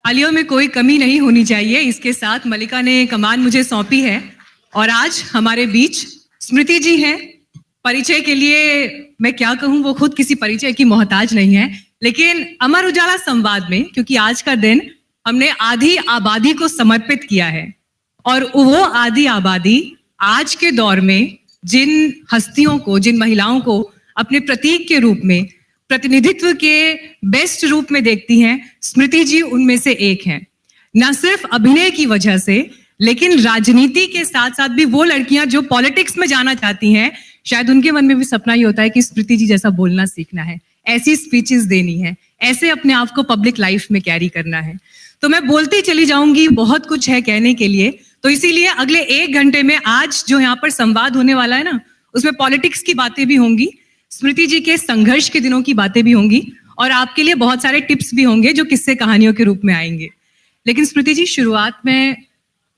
तालियों में कोई कमी नहीं होनी चाहिए। इसके साथ मल्लिका ने कमान मुझे सौंपी है और आज हमारे बीच स्मृति जी हैं। परिचय के लिए मैं क्या कहूं, वो खुद किसी परिचय की मोहताज नहीं है, लेकिन अमर उजाला संवाद में, क्योंकि आज का दिन हमने आधी आबादी को समर्पित किया है और वो आधी आबादी आज के दौर में जिन हस्तियों को, जिन महिलाओं को अपने प्रतीक के रूप में, प्रतिनिधित्व के बेस्ट रूप में देखती हैं, स्मृति जी उनमें से एक हैं। न सिर्फ अभिनय की वजह से, लेकिन राजनीति के साथ साथ भी वो लड़कियां जो पॉलिटिक्स में जाना चाहती हैं, शायद उनके मन में भी सपना ही होता है कि स्मृति जी जैसा बोलना सीखना है, ऐसी स्पीचेस देनी है, ऐसे अपने आप को पब्लिक लाइफ में कैरी करना है। तो मैं बोलती चली जाऊंगी, बहुत कुछ है कहने के लिए। तो इसीलिए अगले 1 घंटे में आज जो यहाँ पर संवाद होने वाला है ना, उसमें पॉलिटिक्स की बातें भी होंगी, स्मृति जी के संघर्ष के दिनों की बातें भी होंगी और आपके लिए बहुत सारे टिप्स भी होंगे जो किस्से कहानियों के रूप में आएंगे। लेकिन स्मृति जी, शुरुआत में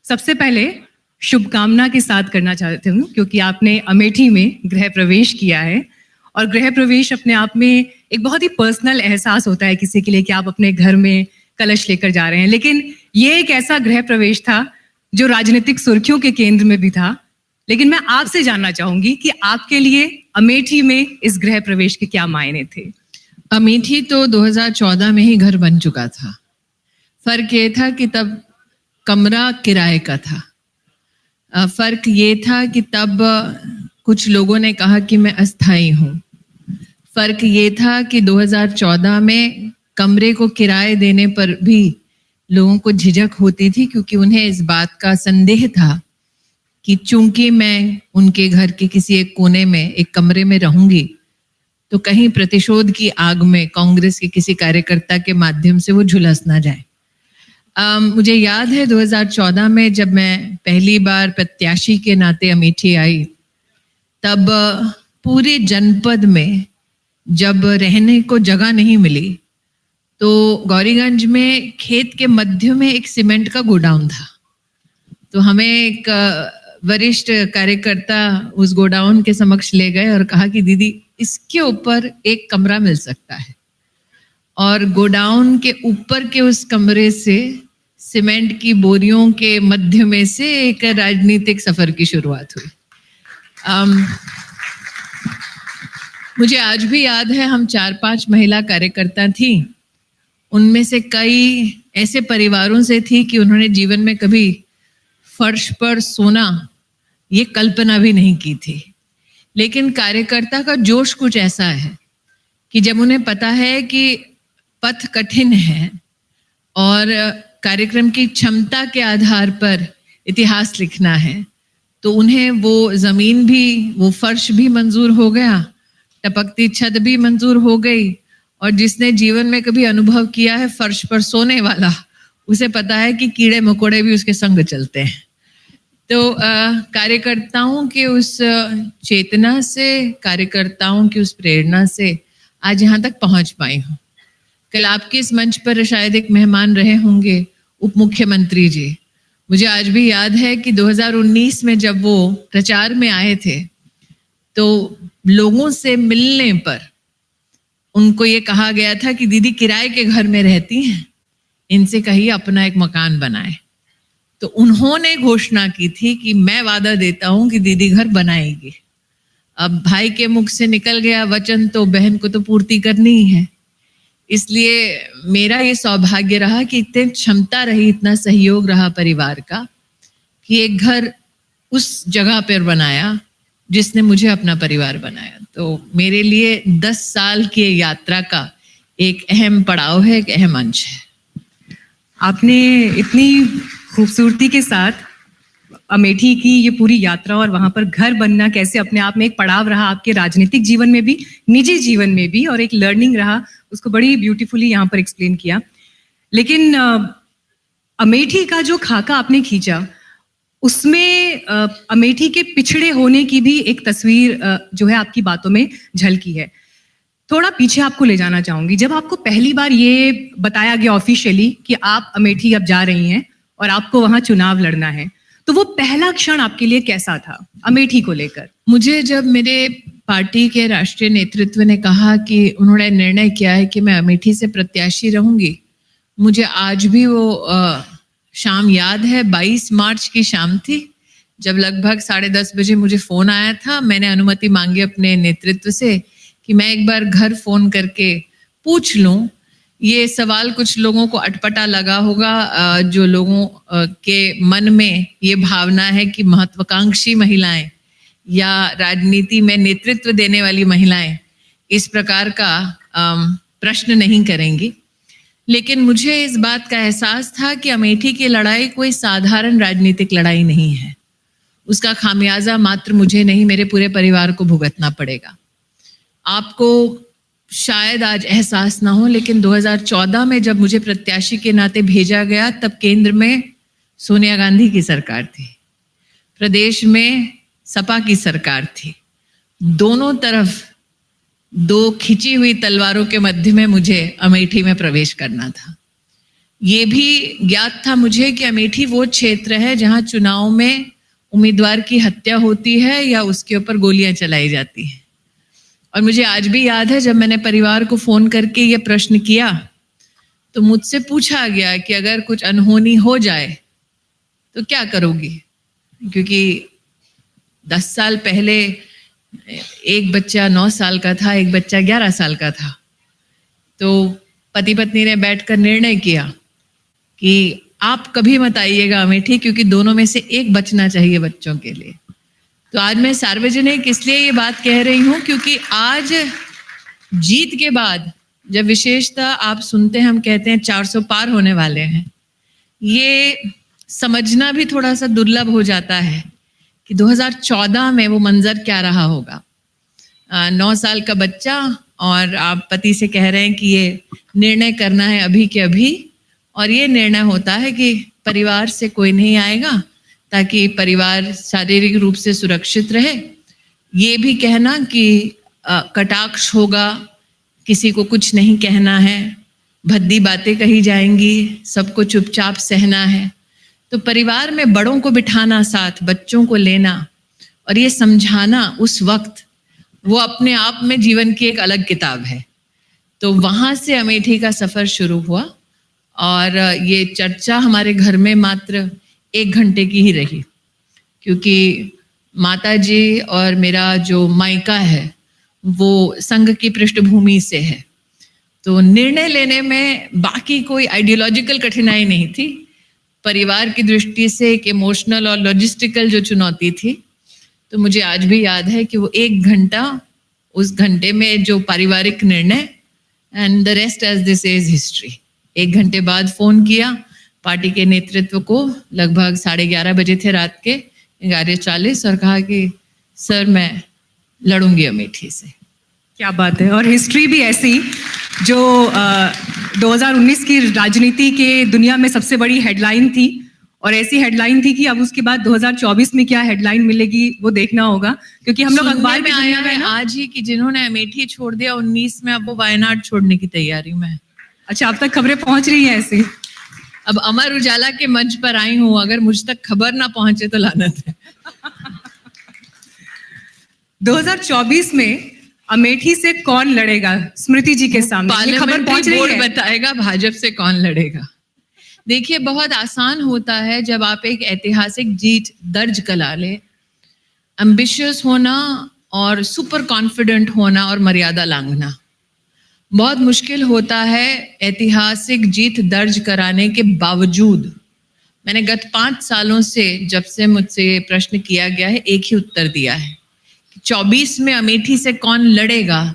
सबसे पहले शुभकामना के साथ करना चाहती हूँ, क्योंकि आपने अमेठी में गृह प्रवेश किया है और गृह प्रवेश अपने आप में एक बहुत ही पर्सनल एहसास होता है किसी के लिए कि आप अपने घर में कलश लेकर जा रहे हैं। लेकिन ये एक ऐसा गृह प्रवेश था जो राजनीतिक सुर्खियों के केंद्र में भी था। लेकिन मैं आपसे जानना चाहूंगी कि आपके लिए अमेठी में इस गृह प्रवेश के क्या मायने थे? अमेठी तो 2014 में ही घर बन चुका था। फर्क ये था कि तब कमरा किराए का था। फर्क ये था कि तब कुछ लोगों ने कहा कि मैं अस्थाई हूँ। फर्क ये था कि 2014 में कमरे को किराए देने पर भी लोगों को झिझक होती थी, क्योंकि उन्हें इस बात का संदेह था कि चूंकि मैं उनके घर के किसी एक कोने में, एक कमरे में रहूंगी, तो कहीं प्रतिशोध की आग में कांग्रेस के किसी कार्यकर्ता के माध्यम से वो झुलस ना जाए। मुझे याद है 2014 में जब मैं पहली बार प्रत्याशी के नाते अमेठी आई, तब पूरे जनपद में जब रहने को जगह नहीं मिली, तो गौरीगंज में खेत के मध्य में एक सीमेंट का गोडाउन था। तो हमें एक वरिष्ठ कार्यकर्ता उस गोडाउन के समक्ष ले गए और कहा कि दीदी, इसके ऊपर एक कमरा मिल सकता है। और गोडाउन के ऊपर के उस कमरे से सीमेंट की बोरियों के मध्य में से एक राजनीतिक सफर की शुरुआत हुई। मुझे आज भी याद है, हम 4-5 महिला कार्यकर्ता थी। उनमें से कई ऐसे परिवारों से थी कि उन्होंने जीवन में कभी फर्श पर सोना ये कल्पना भी नहीं की थी। लेकिन कार्यकर्ता का जोश कुछ ऐसा है कि जब उन्हें पता है कि पथ कठिन है और कार्यक्रम की क्षमता के आधार पर इतिहास लिखना है, तो उन्हें वो जमीन भी, वो फर्श भी मंजूर हो गया, टपकती छत भी मंजूर हो गई। और जिसने जीवन में कभी अनुभव किया है फर्श पर सोने वाला, उसे पता है कि कीड़े मकोड़े भी उसके संग चलते हैं। तो कार्यकर्ताओं के उस चेतना से, कार्यकर्ताओं की उस प्रेरणा से आज यहाँ तक पहुँच पाई हूँ। कल आपके इस मंच पर शायद एक मेहमान रहे होंगे, उप मुख्यमंत्री जी। मुझे आज भी याद है कि 2019 में जब वो प्रचार में आए थे, तो लोगों से मिलने पर उनको ये कहा गया था कि दीदी किराए के घर में रहती हैं, इनसे कहिए अपना एक मकान बनाए। तो उन्होंने घोषणा की थी कि मैं वादा देता हूं कि दीदी घर बनाएगी। अब भाई के मुख से निकल गया वचन, तो बहन को तो पूर्ति करनी ही है। इसलिए मेरा ये सौभाग्य रहा कि इतनी क्षमता रही, इतना सहयोग रहा परिवार का, कि एक घर उस जगह पर बनाया जिसने मुझे अपना परिवार बनाया। तो मेरे लिए 10 साल की यात्रा का एक अहम पड़ाव है, एक अहम अंश है। आपने इतनी खूबसूरती के साथ अमेठी की ये पूरी यात्रा और वहाँ पर घर बनना कैसे अपने आप में एक पड़ाव रहा आपके राजनीतिक जीवन में भी, निजी जीवन में भी, और एक लर्निंग रहा, उसको बड़ी ब्यूटीफुली यहाँ पर एक्सप्लेन किया। लेकिन अमेठी का जो खाका आपने खींचा, उसमें अमेठी के पिछड़े होने की भी एक तस्वीर जो है आपकी बातों में झलकी है। थोड़ा पीछे आपको ले जाना चाहूंगी। जब आपको पहली बार ये बताया गया ऑफिशियली कि आप अमेठी अब जा रही हैं और आपको वहां चुनाव लड़ना है, तो वो पहला क्षण आपके लिए कैसा था अमेठी को लेकर? मुझे जब मेरे पार्टी के राष्ट्रीय नेतृत्व ने कहा कि उन्होंने निर्णय किया है कि मैं अमेठी से प्रत्याशी रहूंगी, मुझे आज भी वो शाम याद है, 22 मार्च की शाम थी, जब लगभग 10:30 बजे मुझे फ़ोन आया था। मैंने अनुमति मांगी अपने नेतृत्व से कि मैं एक बार घर फ़ोन करके पूछ लूं। ये सवाल कुछ लोगों को अटपटा लगा होगा, जो लोगों के मन में ये भावना है कि महत्वाकांक्षी महिलाएं या राजनीति में नेतृत्व देने वाली महिलाएं इस प्रकार का प्रश्न नहीं करेंगी। लेकिन मुझे इस बात का एहसास था कि अमेठी की लड़ाई कोई साधारण राजनीतिक लड़ाई नहीं है। उसका खामियाजा मात्र मुझे नहीं, मेरे पूरे परिवार को भुगतना पड़ेगा। आपको शायद आज एहसास ना हो, लेकिन 2014 में जब मुझे प्रत्याशी के नाते भेजा गया, तब केंद्र में सोनिया गांधी की सरकार थी, प्रदेश में सपा की सरकार थी। दोनों तरफ दो खिंची हुई तलवारों के मध्य में मुझे अमेठी में प्रवेश करना था। ये भी ज्ञात था मुझे कि अमेठी वो क्षेत्र है जहां चुनाव में उम्मीदवार की हत्या होती है या उसके ऊपर गोलियां चलाई जाती हैं। और मुझे आज भी याद है, जब मैंने परिवार को फोन करके ये प्रश्न किया तो मुझसे पूछा गया कि अगर कुछ अनहोनी हो जाए तो क्या करोगी, क्योंकि 10 साल पहले एक बच्चा 9 साल का था, एक बच्चा 11 साल का था। तो पति पत्नी ने बैठकर निर्णय किया कि आप कभी मत आइएगा अमेठी, क्योंकि दोनों में से एक बचना चाहिए बच्चों के लिए। तो आज मैं सार्वजनिक इसलिए ये बात कह रही हूँ क्योंकि आज जीत के बाद जब विशेषता आप सुनते हैं, हम कहते हैं 400 पार होने वाले हैं, ये समझना भी थोड़ा सा दुर्लभ हो जाता है कि 2014 में वो मंजर क्या रहा होगा। 9 साल का बच्चा और आप पति से कह रहे हैं कि ये निर्णय करना है अभी के अभी, और ये निर्णय होता है कि परिवार से कोई नहीं आएगा ताकि परिवार शारीरिक रूप से सुरक्षित रहे। ये भी कहना कि कटाक्ष होगा, किसी को कुछ नहीं कहना है, भद्दी बातें कही जाएंगी, सबको चुपचाप सहना है। तो परिवार में बड़ों को बिठाना साथ, बच्चों को लेना और ये समझाना उस वक्त, वो अपने आप में जीवन की एक अलग किताब है। तो वहाँ से अमेठी का सफ़र शुरू हुआ और ये चर्चा हमारे घर में मात्र 1 घंटे की ही रही, क्योंकि माता जी और मेरा जो मायका है वो संघ की पृष्ठभूमि से है। तो निर्णय लेने में बाकी कोई आइडियोलॉजिकल कठिनाई नहीं थी। परिवार की दृष्टि से एक इमोशनल और लॉजिस्टिकल जो चुनौती थी, तो मुझे आज भी याद है कि वो 1 घंटा, उस घंटे में जो पारिवारिक निर्णय, and the rest as this is history. 1 घंटे बाद फोन किया पार्टी के नेतृत्व को, लगभग 11:30 बजे थे रात के, 11:40, और कहा कि सर मैं लड़ूंगी अमेठी से। क्या बात है। और हिस्ट्री भी ऐसी जो 2019 की राजनीति के दुनिया में सबसे बड़ी हेडलाइन थी, और ऐसी हेडलाइन थी कि अब उसके बाद 2024 में क्या हेडलाइन मिलेगी वो देखना होगा, क्योंकि हम लोग अखबार में आया है आज ही कि जिन्होंने अमेठी छोड़ दिया 19 में, अब वो वायनाड छोड़ने की तैयारी में है। अच्छा, अब तक खबरें पहुंच रही हैं ऐसी? अब अमर उजाला के मंच पर आई हूं, अगर मुझ तक खबर ना पहुंचे तो लानत है। 2024 में अमेठी से कौन लड़ेगा स्मृति जी के सामने? खबर पहुंच रही है, बताएगा भाजपा से कौन लड़ेगा। देखिए, बहुत आसान होता है जब आप एक ऐतिहासिक जीत दर्ज करा ले, एम्बिशियस होना और सुपर कॉन्फिडेंट होना और मर्यादा लांघना। बहुत मुश्किल होता है ऐतिहासिक जीत दर्ज कराने के बावजूद। मैंने गत 5 सालों से, जब से मुझसे ये प्रश्न किया गया है, एक ही उत्तर दिया है कि 24 में अमेठी से कौन लड़ेगा,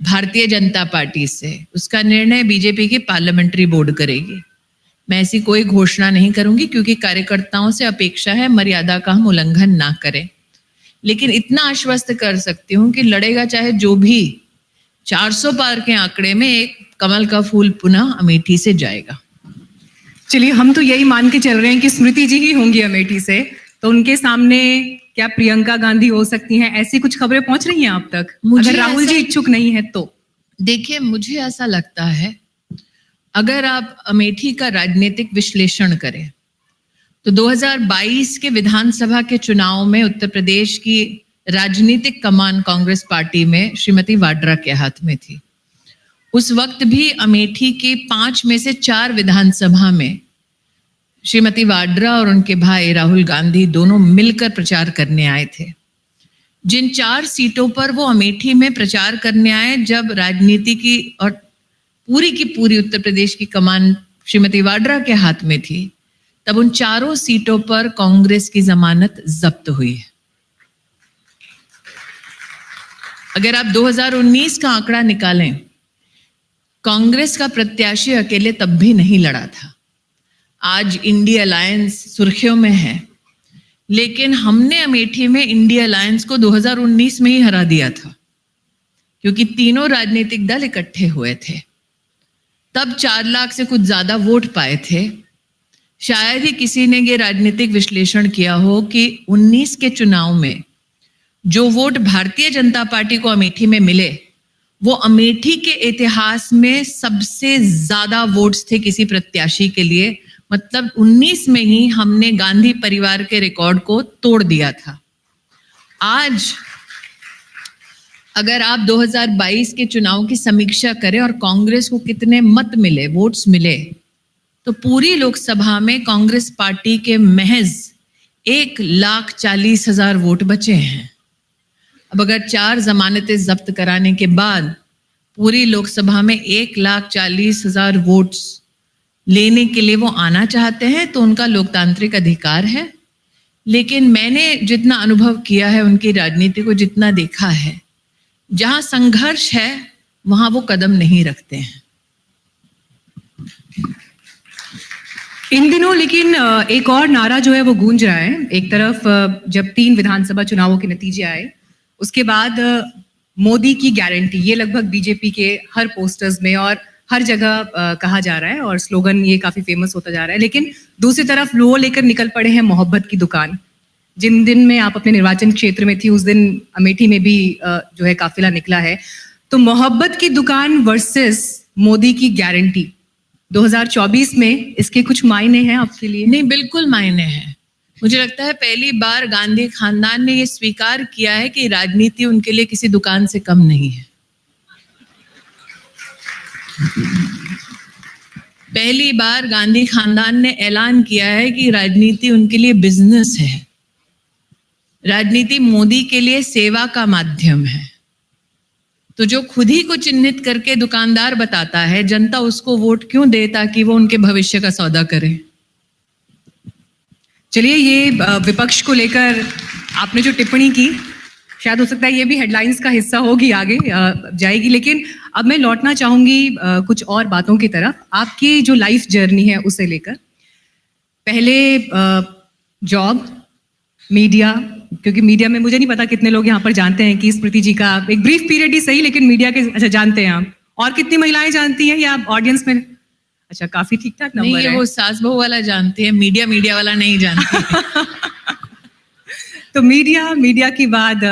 भारतीय जनता पार्टी से, उसका निर्णय बीजेपी की पार्लियामेंट्री बोर्ड करेगी। मैं ऐसी कोई घोषणा नहीं करूंगी, क्योंकि कार्यकर्ताओं से अपेक्षा है मर्यादा का हम उल्लंघन ना करें। लेकिन इतना आश्वस्त कर सकती हूँ कि लड़ेगा चाहे जो भी, 400 पार के आंकड़े में एक कमल का फूल पुनः अमेठी से जाएगा। चलिए, हम तो यही मान के चल रहे हैं कि स्मृति जी ही होंगी अमेठी से, तो उनके सामने क्या प्रियंका गांधी हो सकती हैं? ऐसी कुछ खबरें पहुंच रही हैं आप तक? अगर राहुल जी इच्छुक नहीं है तो? देखिए, मुझे ऐसा लगता है, अगर आप अमेठी का राजनीतिक विश्लेषण करें तो 2022 के विधानसभा के चुनाव में उत्तर प्रदेश की राजनीतिक कमान कांग्रेस पार्टी में श्रीमती वाड्रा के हाथ में थी। उस वक्त भी अमेठी के 5 में से 4 विधानसभा में श्रीमती वाड्रा और उनके भाई राहुल गांधी दोनों मिलकर प्रचार करने आए थे। जिन 4 सीटों पर वो अमेठी में प्रचार करने आए, जब राजनीति की और पूरी की पूरी उत्तर प्रदेश की कमान श्रीमती वाड्रा के हाथ में थी, तब उन 4 सीटों पर कांग्रेस की जमानत जब्त हुई है। अगर आप 2019 का आंकड़ा निकालें, कांग्रेस का प्रत्याशी अकेले तब भी नहीं लड़ा था। आज इंडिया अलायंस सुर्खियों में है, लेकिन हमने अमेठी में इंडिया अलायंस को 2019 में ही हरा दिया था, क्योंकि तीनों राजनीतिक दल इकट्ठे हुए थे। तब 4 लाख से कुछ ज्यादा वोट पाए थे। शायद ही किसी ने ये राजनीतिक विश्लेषण किया हो कि 19 के चुनाव में जो वोट भारतीय जनता पार्टी को अमेठी में मिले, वो अमेठी के इतिहास में सबसे ज्यादा वोट्स थे किसी प्रत्याशी के लिए। मतलब 19 में ही हमने गांधी परिवार के रिकॉर्ड को तोड़ दिया था। आज अगर आप 2022 के चुनाव की समीक्षा करें और कांग्रेस को कितने मत मिले, वोट्स मिले, तो पूरी लोकसभा में कांग्रेस पार्टी के महज 1,40,000 वोट बचे हैं। अब अगर 4 जमानतें जब्त कराने के बाद पूरी लोकसभा में 1,40,000 वोट्स लेने के लिए वो आना चाहते हैं, तो उनका लोकतांत्रिक अधिकार है। लेकिन मैंने जितना अनुभव किया है, उनकी राजनीति को जितना देखा है, जहां संघर्ष है वहां वो कदम नहीं रखते हैं। इन दिनों लेकिन एक और नारा जो है वो गूंज रहा है। एक तरफ जब 3 विधानसभा चुनावों के नतीजे आए, उसके बाद मोदी की गारंटी, ये लगभग बीजेपी के हर पोस्टर्स में और हर जगह कहा जा रहा है और स्लोगन ये काफी फेमस होता जा रहा है। लेकिन दूसरी तरफ वो लेकर निकल पड़े हैं मोहब्बत की दुकान। जिन दिन में आप अपने निर्वाचन क्षेत्र में थी, उस दिन अमेठी में भी जो है काफिला निकला है। तो मोहब्बत की दुकान वर्सेस मोदी की गारंटी 2024 में, इसके कुछ मायने हैं आपके लिए? नहीं, बिल्कुल मायने हैं। मुझे लगता है पहली बार गांधी खानदान ने ये स्वीकार किया है कि राजनीति उनके लिए किसी दुकान से कम नहीं है। पहली बार गांधी खानदान ने ऐलान किया है कि राजनीति उनके लिए बिजनेस है। राजनीति मोदी के लिए सेवा का माध्यम है। तो जो खुद ही को चिन्हित करके दुकानदार बताता है, जनता उसको वोट क्यों दे? ताकि वो उनके भविष्य का सौदा करे। चलिए, ये विपक्ष को लेकर आपने जो टिप्पणी की, शायद हो सकता है ये भी हेडलाइंस का हिस्सा होगी, आगे जाएगी। लेकिन अब मैं लौटना चाहूंगी कुछ और बातों की तरफ। आपकी जो लाइफ जर्नी है उसे लेकर, पहले जॉब, मीडिया, क्योंकि मीडिया में मुझे नहीं पता कितने लोग यहाँ पर जानते हैं कि स्मृति जी का एक ब्रीफ पीरियड ही सही, लेकिन मीडिया के अच्छा जानते हैं आप। और कितनी महिलाएं जानती हैं या ऑडियंस में? अच्छा, काफी ठीक ठाक नंबर है। नहीं, वो सास बहू वाला जानती है, मीडिया वाला नहीं जानती। तो मीडिया के बाद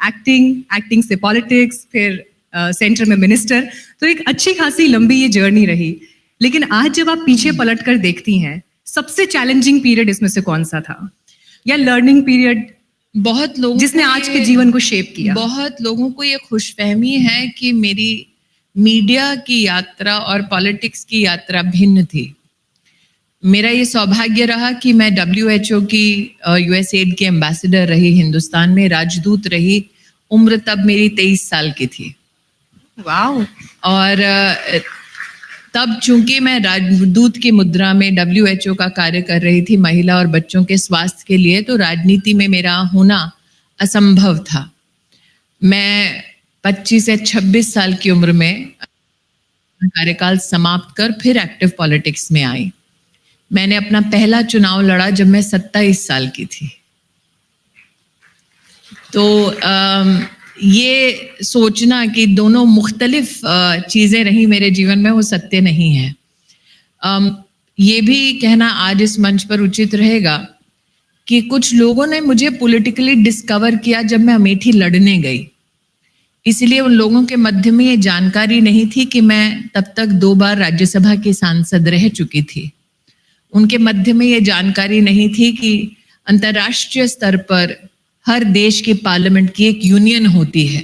एक्टिंग से पॉलिटिक्स, फिर सेंटर में मिनिस्टर। तो एक अच्छी खासी लंबी ये जर्नी रही। लेकिन आज जब आप पीछे पलट कर देखती हैं, सबसे चैलेंजिंग पीरियड इसमें से कौन सा था, या लर्निंग पीरियड बहुत लोगों जिसने आज के जीवन को शेप किया? बहुत लोगों को ये खुशफहमी है कि मेरी मीडिया की यात्रा और पॉलिटिक्स की यात्रा भिन्न थी। मेरा ये सौभाग्य रहा कि मैं WHO की USAID की एम्बेसडर रही, हिंदुस्तान में राजदूत रही। उम्र तब मेरी 23 साल की थी। वाह! और तब चूंकि मैं राजदूत की मुद्रा में WHO का कार्य कर रही थी महिला और बच्चों के स्वास्थ्य के लिए, तो राजनीति में मेरा होना असंभव था। मैं 25 से 26 साल की उम्र में कार्यकाल समाप्त कर फिर एक्टिव पॉलिटिक्स में आई। मैंने अपना पहला चुनाव लड़ा जब मैं 27 साल की थी। तो ये सोचना कि दोनों मुख्तलिफ चीज़ें रही मेरे जीवन में, वो सत्य नहीं है। ये भी कहना आज इस मंच पर उचित रहेगा कि कुछ लोगों ने मुझे पॉलिटिकली डिस्कवर किया जब मैं अमेठी लड़ने गई। इसलिए उन लोगों के मध्य में ये जानकारी नहीं थी कि मैं तब तक 2 बार राज्यसभा की सांसद रह चुकी थी। उनके मध्य में ये जानकारी नहीं थी कि अंतर्राष्ट्रीय स्तर पर हर देश की पार्लियामेंट की एक यूनियन होती है।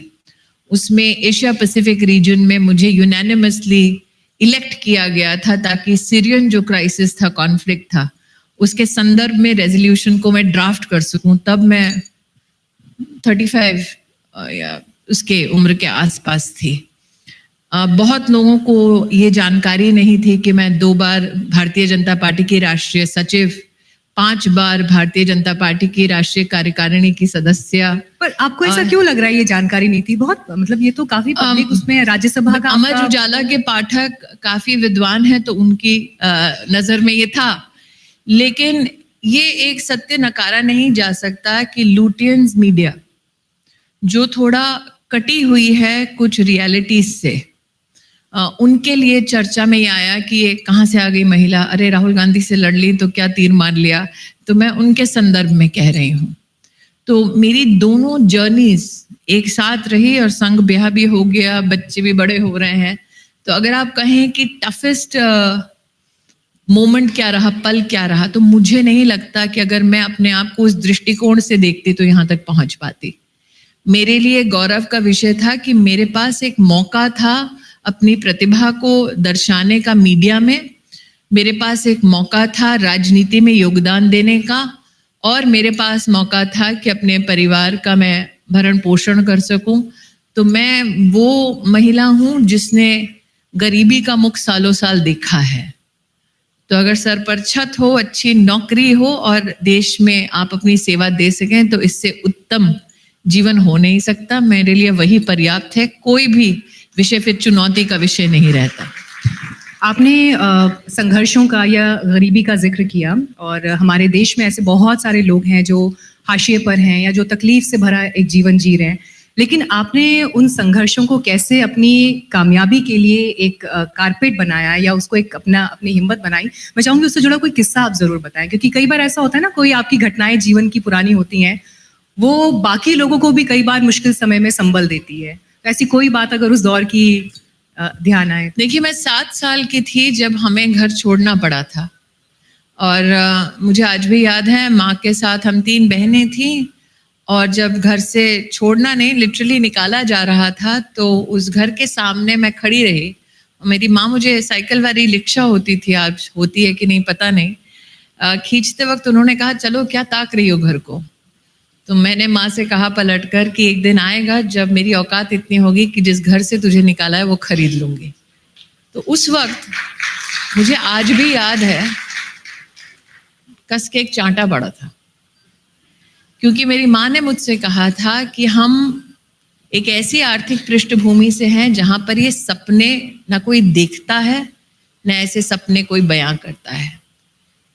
उसमें एशिया पैसिफिक रीजन में मुझे यूनानिमसली इलेक्ट किया गया था ताकि सीरियन जो क्राइसिस था, कॉन्फ्लिक्ट था, उसके संदर्भ में रेजोल्यूशन को मैं ड्राफ्ट कर सकूं। तब मैं 35 या उसके उम्र के आसपास थी। बहुत लोगों को ये जानकारी नहीं थी कि मैं 2 बार भारतीय जनता पार्टी की राष्ट्रीय सचिव, 5 बार भारतीय जनता पार्टी की राष्ट्रीय कार्यकारिणी की सदस्य। पर आपको ऐसा क्यों लग रहा है ये जानकारी नहीं थी? बहुत मतलब ये तो काफी पब्लिक उसमें राज्यसभा का अमर उजाला के पाठक काफी विद्वान हैं तो उनकी नजर में ये था, लेकिन ये एक सत्य नकारा नहीं जा सकता कि लुटियंस मीडिया जो थोड़ा कटी हुई है कुछ रियलिटीज से, उनके लिए चर्चा में ये आया कि ये कहाँ से आ गई महिला, अरे राहुल गांधी से लड़ ली तो क्या तीर मार लिया, तो मैं उनके संदर्भ में कह रही हूँ। तो मेरी दोनों जर्नीज एक साथ रही और संग ब्याह भी हो गया, बच्चे भी बड़े हो रहे हैं। तो अगर आप कहें कि टफेस्ट मोमेंट क्या रहा, पल क्या रहा, तो मुझे नहीं लगता कि अगर मैं अपने आप को उस दृष्टिकोण से देखती तो यहाँ तक पहुँच पाती। मेरे लिए गौरव का विषय था कि मेरे पास एक मौका था अपनी प्रतिभा को दर्शाने का मीडिया में, मेरे पास एक मौका था राजनीति में योगदान देने का, और मेरे पास मौका था कि अपने परिवार का मैं भरण पोषण कर सकूं। तो मैं वो महिला हूं जिसने गरीबी का मुख सालों साल देखा है। तो अगर सर पर छत हो, अच्छी नौकरी हो और देश में आप अपनी सेवा दे सकें तो इससे उत्तम जीवन हो नहीं सकता। मेरे लिए वही पर्याप्त है, कोई भी विषय फिर चुनौती का विषय नहीं रहता। आपने संघर्षों का या गरीबी का जिक्र किया, और हमारे देश में ऐसे बहुत सारे लोग हैं जो हाशिए पर हैं या जो तकलीफ से भरा एक जीवन जी रहे हैं, लेकिन आपने उन संघर्षों को कैसे अपनी कामयाबी के लिए एक कारपेट बनाया या उसको एक अपनी हिम्मत बनाई? मैं चाहूँगी उससे जुड़ा कोई किस्सा आप जरूर बताएं, क्योंकि कई बार ऐसा होता है ना, कोई आपकी घटनाएं जीवन की पुरानी होती हैं, वो बाकी लोगों को भी कई बार मुश्किल समय में संबल देती है। तो ऐसी कोई बात अगर उस दौर की ध्यान आए? देखिए, मैं 7 साल की थी जब हमें घर छोड़ना पड़ा था, और मुझे आज भी याद है, माँ के साथ हम 3 बहनें थीं, और जब घर से छोड़ना नहीं लिटरली निकाला जा रहा था तो उस घर के सामने मैं खड़ी रही। मेरी माँ, मुझे साइकिल वाली रिक्शा होती थी, आज होती है कि नहीं पता नहीं, खींचते वक्त उन्होंने कहा, चलो क्या ताक रही हो घर को। तो मैंने माँ से कहा पलटकर कि एक दिन आएगा जब मेरी औकात इतनी होगी कि जिस घर से तुझे निकाला है वो खरीद लूंगी। तो उस वक्त मुझे आज भी याद है, कस के एक चांटा पड़ा था, क्योंकि मेरी माँ ने मुझसे कहा था कि हम एक ऐसी आर्थिक पृष्ठभूमि से हैं जहाँ पर ये सपने ना कोई देखता है न ऐसे सपने कोई बयां करता है।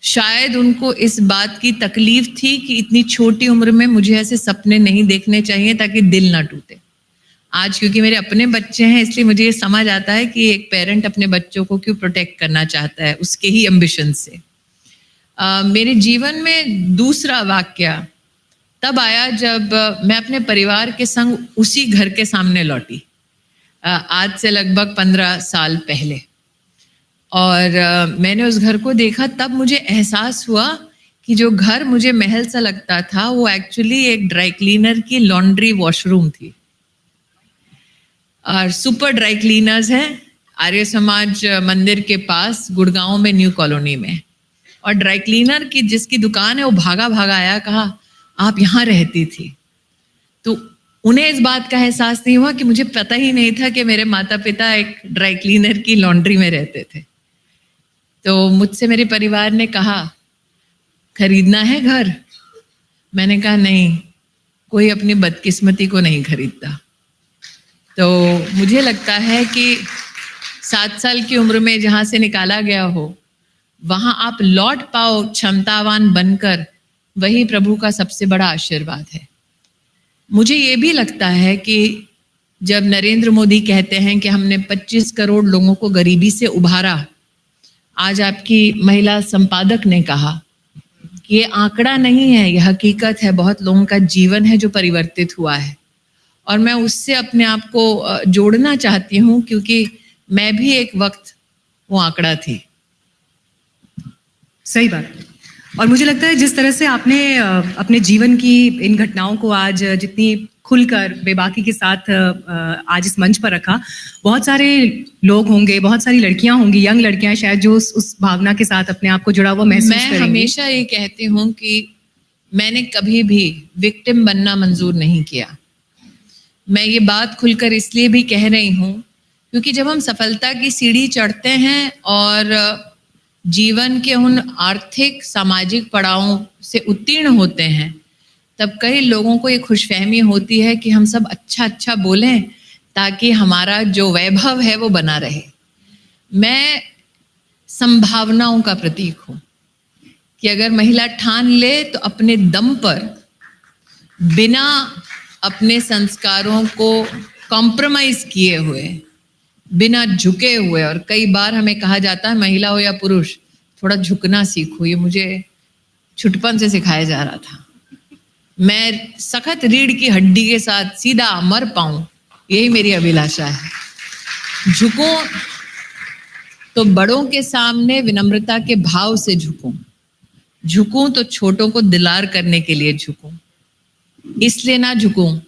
शायद उनको इस बात की तकलीफ थी कि इतनी छोटी उम्र में मुझे ऐसे सपने नहीं देखने चाहिए ताकि दिल ना टूटे। आज क्योंकि मेरे अपने बच्चे हैं इसलिए मुझे ये समझ आता है कि एक पेरेंट अपने बच्चों को क्यों प्रोटेक्ट करना चाहता है, उसके ही एम्बिशन से। मेरे जीवन में दूसरा वाक्य तब आया जब मैं अपने परिवार के संग उसी घर के सामने लौटी, आज से लगभग 15 साल पहले, और मैंने उस घर को देखा। तब मुझे एहसास हुआ कि जो घर मुझे महल सा लगता था वो एक्चुअली एक ड्राई क्लीनर की लॉन्ड्री वॉशरूम थी। और सुपर ड्राई क्लीनर्स हैं आर्य समाज मंदिर के पास गुड़गांव में, न्यू कॉलोनी में। और ड्राई क्लीनर की जिसकी दुकान है वो भागा भागा आया, कहा आप यहाँ रहती थी। तो उन्हें इस बात का एहसास नहीं हुआ कि मुझे पता ही नहीं था कि मेरे माता पिता एक ड्राई क्लीनर की लॉन्ड्री में रहते थे। तो मुझसे मेरे परिवार ने कहा, खरीदना है घर? मैंने कहा नहीं, कोई अपनी बदकिस्मती को नहीं खरीदता। तो मुझे लगता है कि 7 साल की उम्र में जहाँ से निकाला गया हो वहाँ आप लौट पाओ क्षमतावान बनकर, वही प्रभु का सबसे बड़ा आशीर्वाद है। मुझे ये भी लगता है कि जब नरेंद्र मोदी कहते हैं कि हमने 25 करोड़ लोगों को गरीबी से उभारा, आज आपकी महिला संपादक ने कहा कि ये आंकड़ा नहीं है, ये हकीकत है, बहुत लोगों का जीवन है जो परिवर्तित हुआ है। और मैं उससे अपने आप को जोड़ना चाहती हूँ क्योंकि मैं भी एक वक्त वो आंकड़ा थी। सही बात। और मुझे लगता है जिस तरह से आपने अपने जीवन की इन घटनाओं को आज जितनी खुलकर बेबाकी के साथ आज इस मंच पर रखा, बहुत सारे लोग होंगे, बहुत सारी लड़कियां होंगी, यंग लड़कियां शायद, जो उस भावना के साथ अपने आप को जुड़ा हुआ महसूस करेंगी। मैं हमेशा ये कहती हूँ कि मैंने कभी भी विक्टिम बनना मंजूर नहीं किया। मैं ये बात खुलकर इसलिए भी कह रही हूँ क्योंकि जब हम सफलता की सीढ़ी चढ़ते हैं और जीवन के उन आर्थिक सामाजिक पड़ावों से उत्तीर्ण होते हैं, तब कई लोगों को ये खुशफहमी होती है कि हम सब अच्छा अच्छा बोलें ताकि हमारा जो वैभव है वो बना रहे। मैं संभावनाओं का प्रतीक हूँ कि अगर महिला ठान ले तो अपने दम पर, बिना अपने संस्कारों को कॉम्प्रोमाइज किए हुए, बिना झुके हुए, और कई बार हमें कहा जाता है महिला हो या पुरुष थोड़ा झुकना सीखो, ये मुझे छुटपन से सिखाया जा रहा था। मैं सख्त रीढ़ की हड्डी के साथ सीधा मर पाऊं, यही मेरी अभिलाषा है। झुकूं तो बड़ों के सामने विनम्रता के भाव से झुकूं, झुकूं तो छोटों को दिलार करने के लिए झुकूं। इसलिए ना झुकूं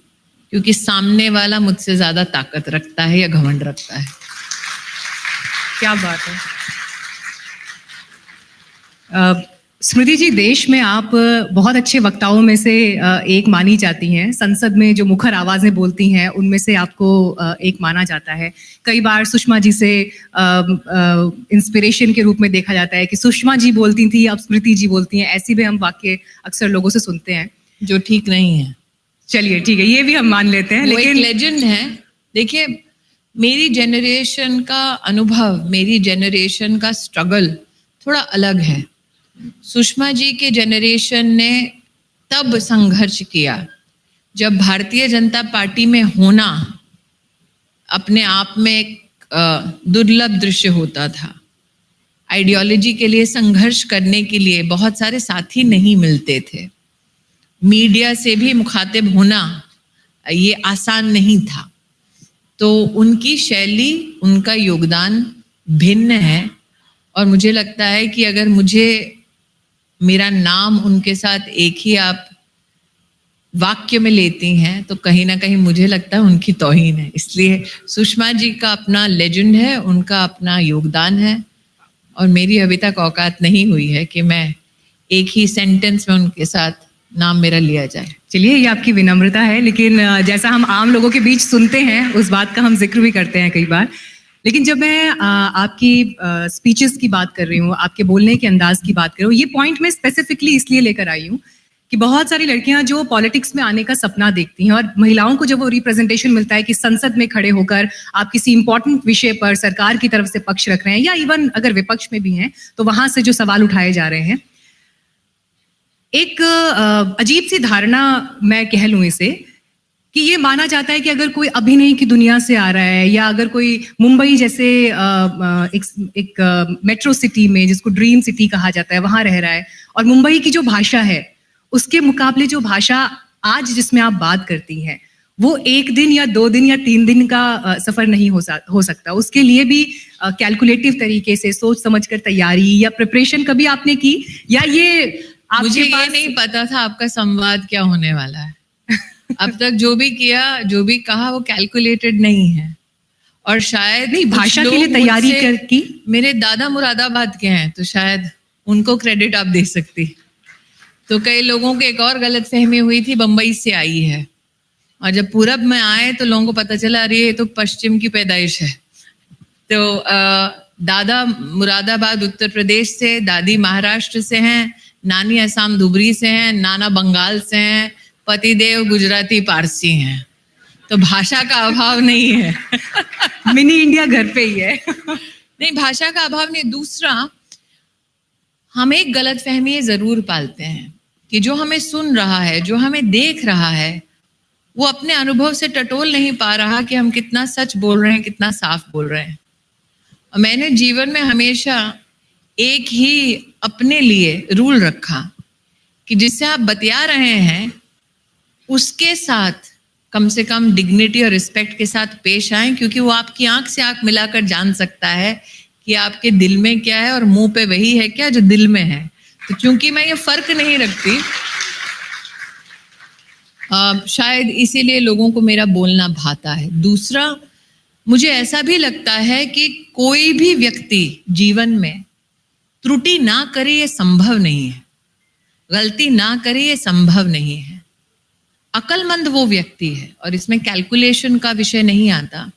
क्योंकि सामने वाला मुझसे ज्यादा ताकत रखता है या घमंड रखता है। क्या बात है। स्मृति जी, देश में आप बहुत अच्छे वक्ताओं में से एक मानी जाती हैं। संसद में जो मुखर आवाजें बोलती हैं उनमें से आपको एक माना जाता है। कई बार सुषमा जी से इंस्पिरेशन के रूप में देखा जाता है कि सुषमा जी बोलती थी, अब स्मृति जी बोलती हैं। ऐसी भी हम वाक्य अक्सर लोगों से सुनते हैं, जो ठीक नहीं है। चलिए ठीक है, ये भी हम मान लेते हैं, लेकिन लेजेंड है। देखिए, मेरी जनरेशन का अनुभव, मेरी जनरेशन का स्ट्रगल थोड़ा अलग है। सुषमा जी के जनरेशन ने तब संघर्ष किया जब भारतीय जनता पार्टी में होना अपने आप में एक दुर्लभ दृश्य होता था। आइडियोलॉजी के लिए संघर्ष करने के लिए बहुत सारे साथी नहीं मिलते थे। मीडिया से भी मुखातिब होना ये आसान नहीं था। तो उनकी शैली, उनका योगदान भिन्न है, और मुझे लगता है कि अगर मुझे मेरा नाम उनके साथ एक ही आप वाक्य में लेती हैं तो कहीं ना कहीं मुझे लगता है उनकी तौहीन है। इसलिए सुषमा जी का अपना लेजेंड है, उनका अपना योगदान है, और मेरी अभी तक औकात नहीं हुई है कि मैं एक ही सेंटेंस में उनके साथ नाम मेरा लिया जाए। चलिए, ये आपकी विनम्रता है, लेकिन जैसा हम आम लोगों के बीच सुनते हैं उस बात का हम जिक्र भी करते हैं कई बार। लेकिन जब मैं आपकी स्पीचेस की बात कर रही हूँ, आपके बोलने के अंदाज की बात कर रही हूँ, ये पॉइंट मैं स्पेसिफिकली इसलिए लेकर आई हूँ कि बहुत सारी लड़कियां जो पॉलिटिक्स में आने का सपना देखती हैं, और महिलाओं को जब वो रिप्रेजेंटेशन मिलता है कि संसद में खड़े होकर आप किसी इंपॉर्टेंट विषय पर सरकार की तरफ से पक्ष रख रहे हैं, या इवन अगर विपक्ष में भी हैं तो वहां से जो सवाल उठाए जा रहे हैं, एक अजीब सी धारणा मैं कह लूं इसे, कि ये माना जाता है कि अगर कोई अभिनय की दुनिया से आ रहा है, या अगर कोई मुंबई जैसे एक मेट्रो सिटी में, जिसको ड्रीम सिटी कहा जाता है, वहां रह रहा है, और मुंबई की जो भाषा है उसके मुकाबले जो भाषा आज जिसमें आप बात करती हैं वो 1 दिन या 2 दिन या 3 दिन का सफर नहीं हो सकता। उसके लिए भी कैलकुलेटिव तरीके से सोच समझकर तैयारी या प्रिपरेशन कभी आपने की, या ये मुझे ये नहीं पता था आपका संवाद क्या होने वाला है। अब तक जो भी किया, जो भी कहा, वो कैलकुलेटेड नहीं है। और शायद नहीं, भाषा के लिए तैयारी की। मेरे दादा मुरादाबाद के हैं तो शायद उनको क्रेडिट आप दे सकती। तो कई लोगों को एक और गलत फहमी हुई थी, बम्बई से आई है, और जब पूरब में आए तो लोगों को पता चला अरे ये तो पश्चिम की पैदाइश है। तो दादा मुरादाबाद उत्तर प्रदेश से, दादी महाराष्ट्र से हैं, नानी असम धुबरी से हैं, नाना बंगाल से हैं, पतिदेव गुजराती पारसी हैं। तो भाषा का अभाव नहीं है। मिनी इंडिया घर पे ही है। नहीं, भाषा का अभाव नहीं। दूसरा, हम एक गलत फहमी जरूर पालते हैं कि जो हमें सुन रहा है, जो हमें देख रहा है, वो अपने अनुभव से टटोल नहीं पा रहा कि हम कितना सच बोल रहे हैं, कितना साफ बोल रहे हैं। और मैंने जीवन में हमेशा एक ही अपने लिए रूल रखा कि जिससे आप बतिया रहे हैं उसके साथ कम से कम डिग्निटी और रिस्पेक्ट के साथ पेश आएं, क्योंकि वो आपकी आंख से आंख मिलाकर जान सकता है कि आपके दिल में क्या है और मुंह पे वही है क्या जो दिल में है। तो चूंकि मैं ये फर्क नहीं रखती, शायद इसीलिए लोगों को मेरा बोलना भाता है। दूसरा, मुझे ऐसा भी लगता है कि कोई भी व्यक्ति जीवन में त्रुटि ना करे ये संभव नहीं है, गलती ना करे ये संभव नहीं है। अक्लमंद वो व्यक्ति है, और इसमें कैलकुलेशन का विषय नहीं आता,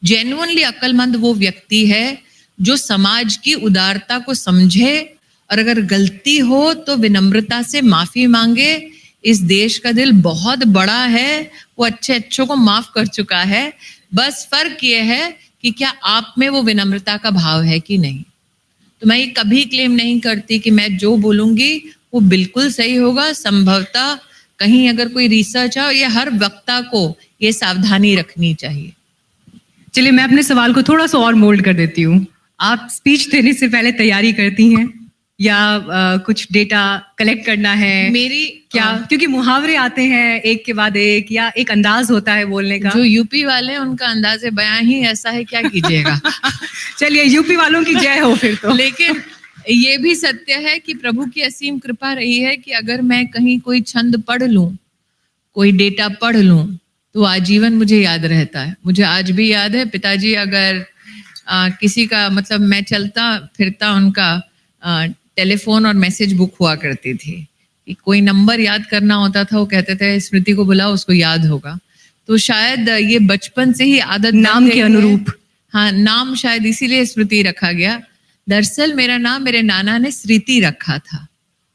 जेन्युइनली अक्लमंद वो व्यक्ति है जो समाज की उदारता को समझे, और अगर गलती हो तो विनम्रता से माफी मांगे। इस देश का दिल बहुत बड़ा है, वो अच्छे अच्छों को माफ कर चुका है। बस फर्क ये है कि क्या आप में वो विनम्रता का भाव है कि नहीं। तो मैं ये कभी क्लेम नहीं करती कि मैं जो बोलूंगी वो बिल्कुल सही होगा। संभवतः कहीं अगर कोई रिसर्च हो, ये हर वक्ता को ये सावधानी रखनी चाहिए। चलिए, मैं अपने सवाल को थोड़ा सा और मोल्ड कर देती हूँ। आप स्पीच देने से पहले तैयारी करती हैं या कुछ डेटा कलेक्ट करना है? मेरी क्या, क्योंकि मुहावरे आते हैं एक के बाद एक, या एक अंदाज होता है बोलने का? जो यूपी वाले हैं उनका अंदाज़े बयां ही ऐसा है, क्या कीजिएगा। चलिए, यूपी वालों की जय हो फिर तो। लेकिन ये भी सत्य है कि प्रभु की असीम कृपा रही है कि अगर मैं कहीं कोई छंद पढ़ लूं, कोई डेटा पढ़ लूं, तो आजीवन मुझे याद रहता है। मुझे आज भी याद है, पिताजी अगर किसी का, मतलब मैं चलता फिरता उनका टेलीफोन और मैसेज बुक हुआ करती थी, कि कोई नंबर याद करना होता था, वो कहते थे स्मृति को बुलाओ, उसको याद होगा। तो शायद ये बचपन से ही आदत, नाम के अनुरूप। हाँ, नाम शायद इसीलिए स्मृति रखा गया। दरअसल मेरा नाम मेरे नाना ने स्मृति रखा था,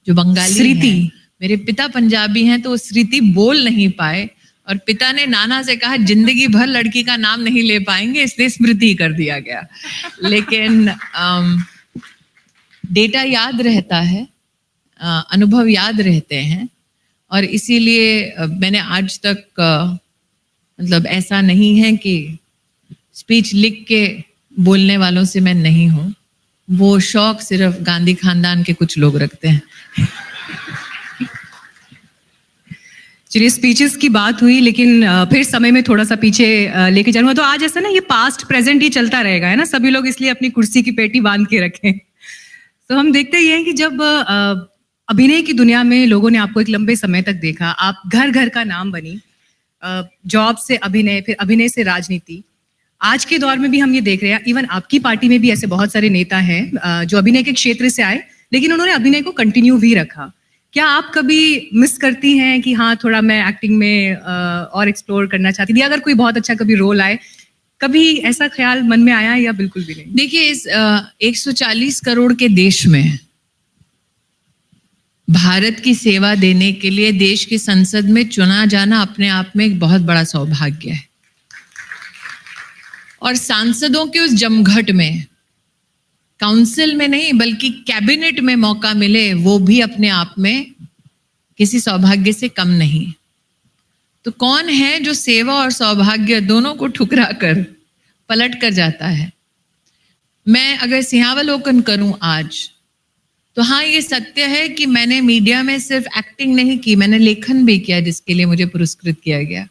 जो बंगाली स्मृति। मेरे पिता पंजाबी हैं, तो वो स्मृति बोल नहीं पाए, और पिता ने नाना से कहा जिंदगी भर लड़की का नाम नहीं ले पाएंगे, इसलिए स्मृति कर दिया गया। लेकिन डेटा याद रहता है, अनुभव याद रहते हैं, और इसीलिए मैंने आज तक मतलब ऐसा नहीं है कि स्पीच लिख के बोलने वालों से मैं नहीं हूँ। वो शौक सिर्फ गांधी खानदान के कुछ लोग रखते हैं। चलिए, स्पीचेस की बात हुई, लेकिन फिर समय में थोड़ा सा पीछे लेके जाऊंगा। तो आज ऐसा ना, ये पास्ट प्रेजेंट ही चलता रहेगा, है ना? सभी लोग इसलिए अपनी कुर्सी की पेटी बांध के रखें। तो हम देखते ही हैं कि जब अभिनय की दुनिया में लोगों ने आपको एक लंबे समय तक देखा, आप घर घर का नाम बनी, जॉब से अभिनय, फिर अभिनय से राजनीति। आज के दौर में भी हम ये देख रहे हैं, इवन आपकी पार्टी में भी ऐसे बहुत सारे नेता हैं जो अभिनय के क्षेत्र से आए, लेकिन उन्होंने अभिनय को कंटिन्यू भी रखा। क्या आप कभी मिस करती हैं कि हाँ, थोड़ा मैं एक्टिंग में और एक्सप्लोर करना चाहती थी? अगर कोई बहुत अच्छा कभी रोल आए, कभी ऐसा ख्याल मन में आया या बिल्कुल भी नहीं? देखिए, इस 140 करोड़ के देश में भारत की सेवा देने के लिए देश की संसद में चुना जाना अपने आप में एक बहुत बड़ा सौभाग्य है। और सांसदों के उस जमघट में, काउंसिल में नहीं बल्कि कैबिनेट में मौका मिले, वो भी अपने आप में किसी सौभाग्य से कम नहीं। तो कौन है जो सेवा और सौभाग्य दोनों को ठुकरा कर पलट कर जाता है? मैं अगर सिंहावलोकन करूं आज, तो हाँ, ये सत्य है कि मैंने मीडिया में सिर्फ एक्टिंग नहीं की, मैंने लेखन भी किया जिसके लिए मुझे पुरस्कृत किया गया।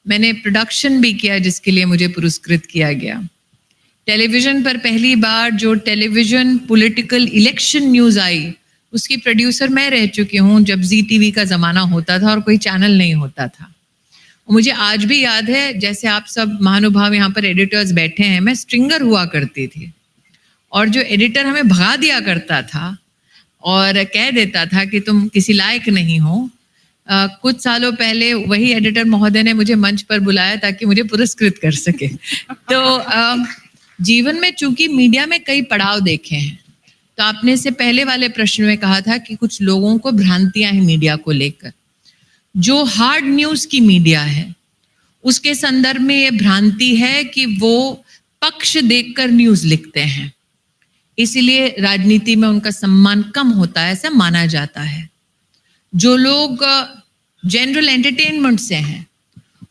मैंने प्रोडक्शन भी किया जिसके लिए मुझे पुरस्कृत किया गया। टेलीविजन पर पहली बार जो टेलीविजन पॉलिटिकल इलेक्शन न्यूज़ आई, उसकी प्रोड्यूसर मैं रह चुकी हूँ, जब ZTV का ज़माना होता था और कोई चैनल नहीं होता था। मुझे आज भी याद है, जैसे आप सब महानुभाव यहाँ पर एडिटर्स बैठे हैं, मैं स्ट्रिंगर हुआ करती थी, और जो एडिटर हमें भगा दिया करता था और कह देता था कि तुम किसी लायक नहीं हो, कुछ सालों पहले वही एडिटर महोदय ने मुझे मंच पर बुलाया ताकि मुझे पुरस्कृत कर सके। तो जीवन में चूंकि मीडिया में कई पड़ाव देखे हैं, तो आपने से पहले वाले प्रश्न में कहा था कि कुछ लोगों को भ्रांतियां हैं मीडिया को लेकर। जो हार्ड न्यूज की मीडिया है उसके संदर्भ में ये भ्रांति है कि वो पक्ष देखकर न्यूज लिखते हैं, इसीलिए राजनीति में उनका सम्मान कम होता है, ऐसा माना जाता है। जो लोग जनरल एंटरटेनमेंट से हैं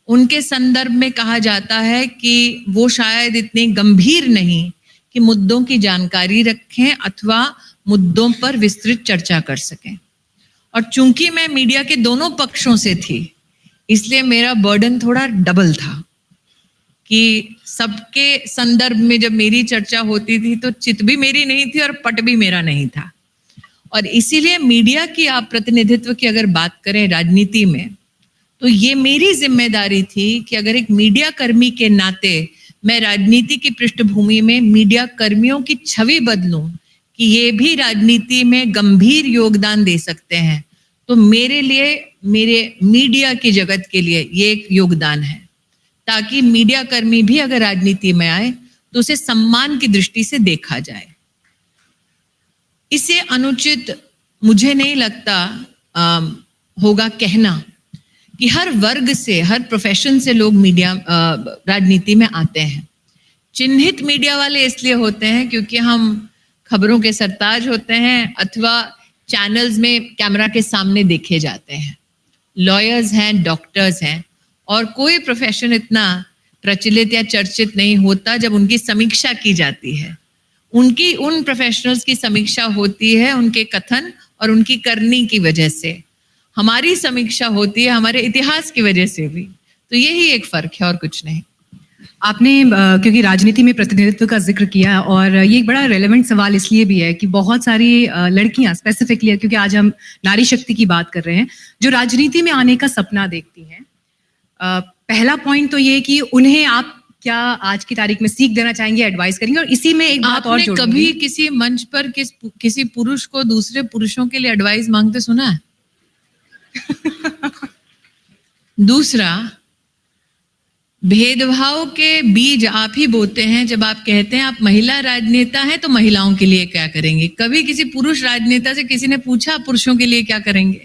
उनके संदर्भ में कहा जाता है कि वो शायद इतने गंभीर नहीं कि मुद्दों की जानकारी रखें अथवा मुद्दों पर विस्तृत चर्चा कर सकें। और चूंकि मैं मीडिया के दोनों पक्षों से थी, इसलिए मेरा बर्डन थोड़ा डबल था कि सबके संदर्भ में जब मेरी चर्चा होती थी तो चित भी मेरी नहीं थी और पट भी मेरा नहीं था। और इसीलिए मीडिया की आप प्रतिनिधित्व की अगर बात करें राजनीति में, तो ये मेरी जिम्मेदारी थी कि अगर एक मीडिया कर्मी के नाते मैं राजनीति की पृष्ठभूमि में मीडिया कर्मियों की छवि बदलूं कि ये भी राजनीति में गंभीर योगदान दे सकते हैं, तो मेरे लिए, मेरे मीडिया की जगत के लिए ये एक योगदान है, ताकि मीडिया कर्मी भी अगर राजनीति में आए तो उसे सम्मान की दृष्टि से देखा जाए। इसे अनुचित मुझे नहीं लगता होगा कहना कि हर वर्ग से, हर प्रोफेशन से लोग मीडिया राजनीति में आते हैं। चिन्हित मीडिया वाले इसलिए होते हैं क्योंकि हम खबरों के सरताज होते हैं अथवा चैनल्स में कैमरा के सामने देखे जाते हैं। लॉयर्स हैं, डॉक्टर्स हैं, और कोई प्रोफेशन इतना प्रचलित या चर्चित नहीं होता जब उनकी समीक्षा की जाती है। उनकी, उन प्रोफेशनल्स की समीक्षा होती है उनके कथन और उनकी करनी की वजह से। हमारी समीक्षा होती है हमारे इतिहास की वजह से भी। तो यही एक फर्क है और कुछ नहीं। आपने क्योंकि राजनीति में प्रतिनिधित्व का जिक्र किया, और ये एक बड़ा रेलेवेंट सवाल इसलिए भी है कि बहुत सारी लड़कियां स्पेसिफिकली, क्योंकि आज हम नारी शक्ति की बात कर रहे हैं, जो राजनीति में आने का सपना देखती हैं। पहला पॉइंट तो ये कि उन्हें आप क्या आज की तारीख में सीख देना चाहेंगे, एडवाइस करेंगे? और इसी में एक बात और जोड़ूंगी। कभी किसी मंच पर किसी पुरुष को दूसरे पुरुषों के लिए एडवाइस मांगते सुना है? दूसरा, भेदभाव के बीज आप ही बोते हैं जब आप कहते हैं आप महिला राजनेता हैं तो महिलाओं के लिए क्या करेंगे। कभी किसी पुरुष राजनेता से किसी ने पूछा पुरुषों के लिए क्या करेंगे?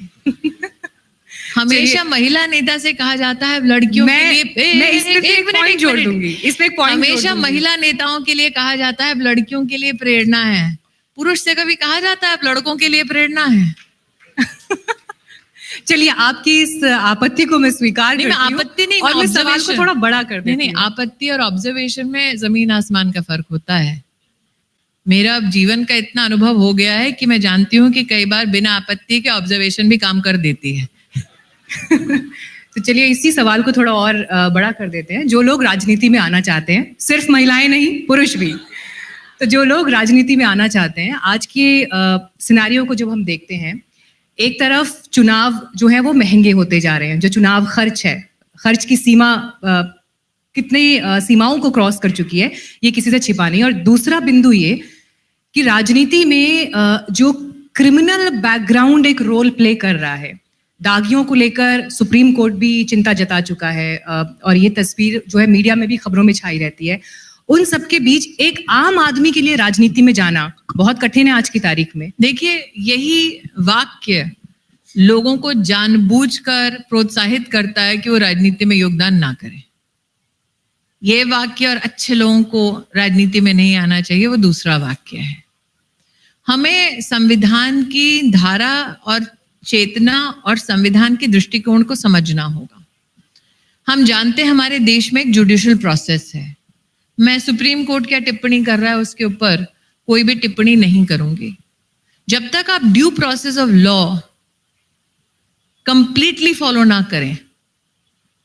हमेशा महिला नेता से कहा जाता है लड़कियों के लिए, हमेशा महिला नेताओं के लिए कहा जाता है लड़कियों के लिए प्रेरणा है। पुरुष से कभी कहा जाता है लड़कों के लिए प्रेरणा है? चलिए, आपकी इस आपत्ति को मैं स्वीकार करती हूं। आपत्ति नहीं, और मैं सवाल को थोड़ा बड़ा कर देती हूं। आपत्ति और ऑब्जर्वेशन में जमीन आसमान का फर्क होता है। मेरा जीवन का इतना अनुभव हो गया है कि मैं जानती हूँ कि कई बार बिना आपत्ति के ऑब्जर्वेशन भी काम कर देती है। तो चलिए, इसी सवाल को थोड़ा और बड़ा कर देते हैं। जो लोग राजनीति में आना चाहते हैं, सिर्फ महिलाएं नहीं, पुरुष भी, तो जो लोग राजनीति में आना चाहते हैं, आज के सिनेरियो को जब हम देखते हैं, एक तरफ चुनाव जो है वो महंगे होते जा रहे हैं। जो चुनाव खर्च है, खर्च की सीमा कितनी सीमाओं को क्रॉस कर चुकी है, ये किसी से छिपा नहीं। और दूसरा बिंदु ये कि राजनीति में जो क्रिमिनल बैकग्राउंड एक रोल प्ले कर रहा है, दागियों को लेकर सुप्रीम कोर्ट भी चिंता जता चुका है, और ये तस्वीर जो है मीडिया में भी खबरों में छाई रहती है। उन सबके बीच एक आम आदमी के लिए राजनीति में जाना बहुत कठिन है आज की तारीख में। देखिए, यही वाक्य लोगों को जानबूझकर प्रोत्साहित करता है कि वो राजनीति में योगदान ना करें। ये वाक्य और अच्छे लोगों को राजनीति में नहीं आना चाहिए, वो दूसरा वाक्य है। हमें संविधान की धारा और चेतना और संविधान के दृष्टिकोण को समझना होगा। हम जानते हैं हमारे देश में एक जुडिशियल प्रोसेस है। मैं सुप्रीम कोर्ट क्या टिप्पणी कर रहा है उसके ऊपर कोई भी टिप्पणी नहीं करूंगी। जब तक आप due process of law completely follow ना करें,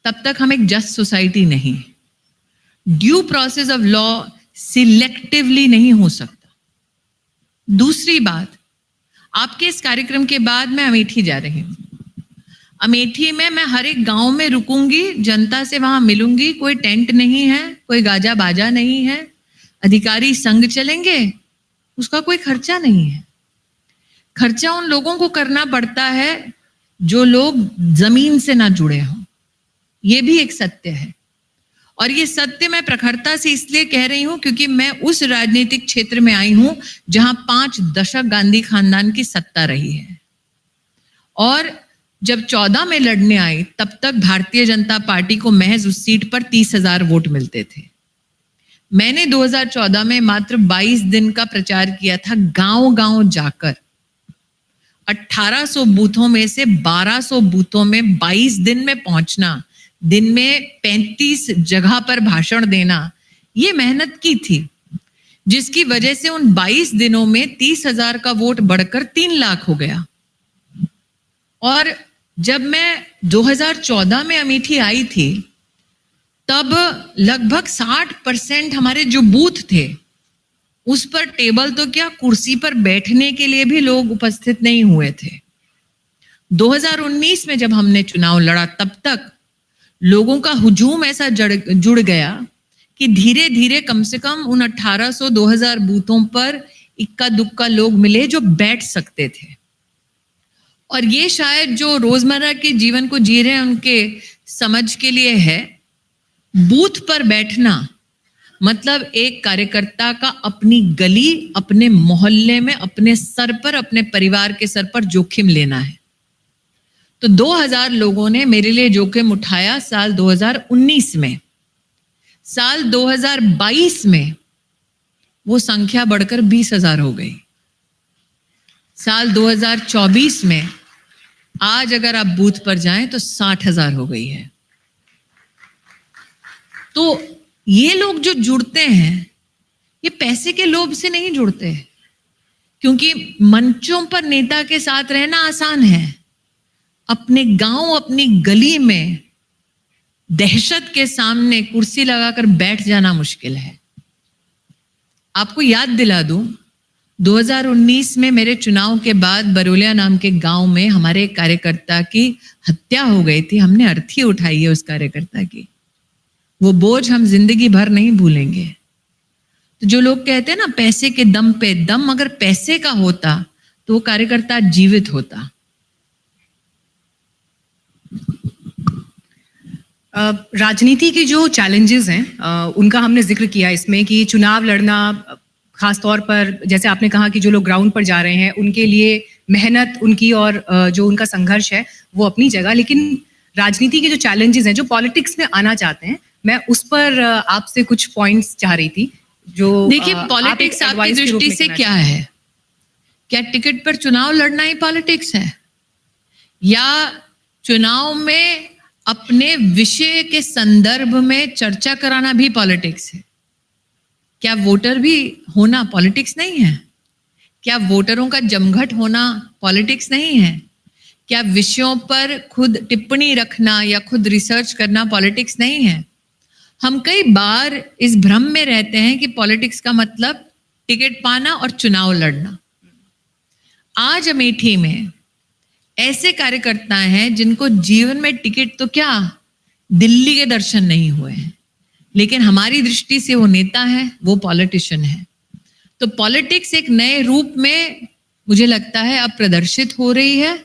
तब तक हम एक जस्ट सोसाइटी नहीं। Due process of law selectively नहीं हो सकता। दूसरी बात, आपके इस कार्यक्रम के बाद मैं अमेठी जा रही हूं। अमेठी में मैं हर एक गांव में रुकूंगी, जनता से वहां मिलूंगी। कोई टेंट नहीं है, कोई गाजा बाजा नहीं है, अधिकारी संग चलेंगे, उसका कोई खर्चा नहीं है। खर्चा उन लोगों को करना पड़ता है जो लोग जमीन से ना जुड़े हों। ये भी एक सत्य है, और ये सत्य मैं प्रखरता से इसलिए कह रही हूं क्योंकि मैं उस राजनीतिक क्षेत्र में आई हूं जहां 5 दशक गांधी खानदान की सत्ता रही है। और जब 14 में लड़ने आई, तब तक भारतीय जनता पार्टी को महज उस सीट पर 30,000 वोट मिलते थे। मैंने 2014 में मात्र 22 दिन का प्रचार किया था, गांव गांव जाकर 1800 बूथों में से 1200 बूथों में 22 दिन में पहुंचना, दिन में 35 जगह पर भाषण देना। ये मेहनत की थी, जिसकी वजह से उन 22 दिनों में 30,000 का वोट बढ़कर 3 लाख हो गया। और जब मैं 2014 में अमेठी आई थी, तब लगभग 60% हमारे जो बूथ थे उस पर टेबल तो क्या, कुर्सी पर बैठने के लिए भी लोग उपस्थित नहीं हुए थे। 2019 में जब हमने चुनाव लड़ा तब तक लोगों का हुजूम ऐसा जुड़ गया कि धीरे धीरे कम से कम उन 1800-2000 बूथों पर इक्का दुक्का लोग मिले जो बैठ सकते थे। और ये शायद जो रोजमर्रा के जीवन को जी रहे हैं उनके समझ के लिए है। बूथ पर बैठना मतलब एक कार्यकर्ता का अपनी गली, अपने मोहल्ले में, अपने सर पर, अपने परिवार के सर पर जोखिम लेना है। तो 2000 लोगों ने मेरे लिए जोखिम उठाया साल 2019 में। साल 2022 में वो संख्या बढ़कर 20,000 हो गई। साल 2024 में आज अगर आप बूथ पर जाएं तो 60,000 हो गई है। तो ये लोग जो जुड़ते हैं ये पैसे के लोभ से नहीं जुड़ते, क्योंकि मंचों पर नेता के साथ रहना आसान है, अपने गांव, अपनी गली में दहशत के सामने कुर्सी लगाकर बैठ जाना मुश्किल है। आपको याद दिला दूं, 2019 में मेरे चुनाव के बाद बरोलिया नाम के गांव में हमारे एक कार्यकर्ता की हत्या हो गई थी। हमने अर्थी उठाई है उस कार्यकर्ता की। वो बोझ हम जिंदगी भर नहीं भूलेंगे। तो जो लोग कहते हैं ना पैसे के दम पे दम, अगर पैसे का होता तो वो कार्यकर्ता जीवित होता। राजनीति के जो चैलेंजेस हैं उनका हमने जिक्र किया इसमें कि चुनाव लड़ना, खासतौर पर जैसे आपने कहा कि जो लोग ग्राउंड पर जा रहे हैं उनके लिए मेहनत उनकी और जो उनका संघर्ष है वो अपनी जगह, लेकिन राजनीति के जो चैलेंजेस हैं, जो पॉलिटिक्स में आना चाहते हैं, मैं उस पर आपसे कुछ पॉइंट्स चाह रही थी। जो देखिए, पॉलिटिक्स आपकी दृष्टि से क्या है? क्या टिकट पर चुनाव लड़ना ही पॉलिटिक्स है, या चुनाव में अपने विषय के संदर्भ में चर्चा कराना भी पॉलिटिक्स है? क्या वोटर भी होना पॉलिटिक्स नहीं है? क्या वोटरों का जमघट होना पॉलिटिक्स नहीं है? क्या विषयों पर खुद टिप्पणी रखना या खुद रिसर्च करना पॉलिटिक्स नहीं है? हम कई बार इस भ्रम में रहते हैं कि पॉलिटिक्स का मतलब टिकट पाना और चुनाव लड़ना। आज अमेठी में ऐसे कार्यकर्ता हैं जिनको जीवन में टिकट तो क्या, दिल्ली के दर्शन नहीं हुए हैं, लेकिन हमारी दृष्टि से वो नेता है, वो पॉलिटिशियन है। तो पॉलिटिक्स एक नए रूप में मुझे लगता है अब प्रदर्शित हो रही है।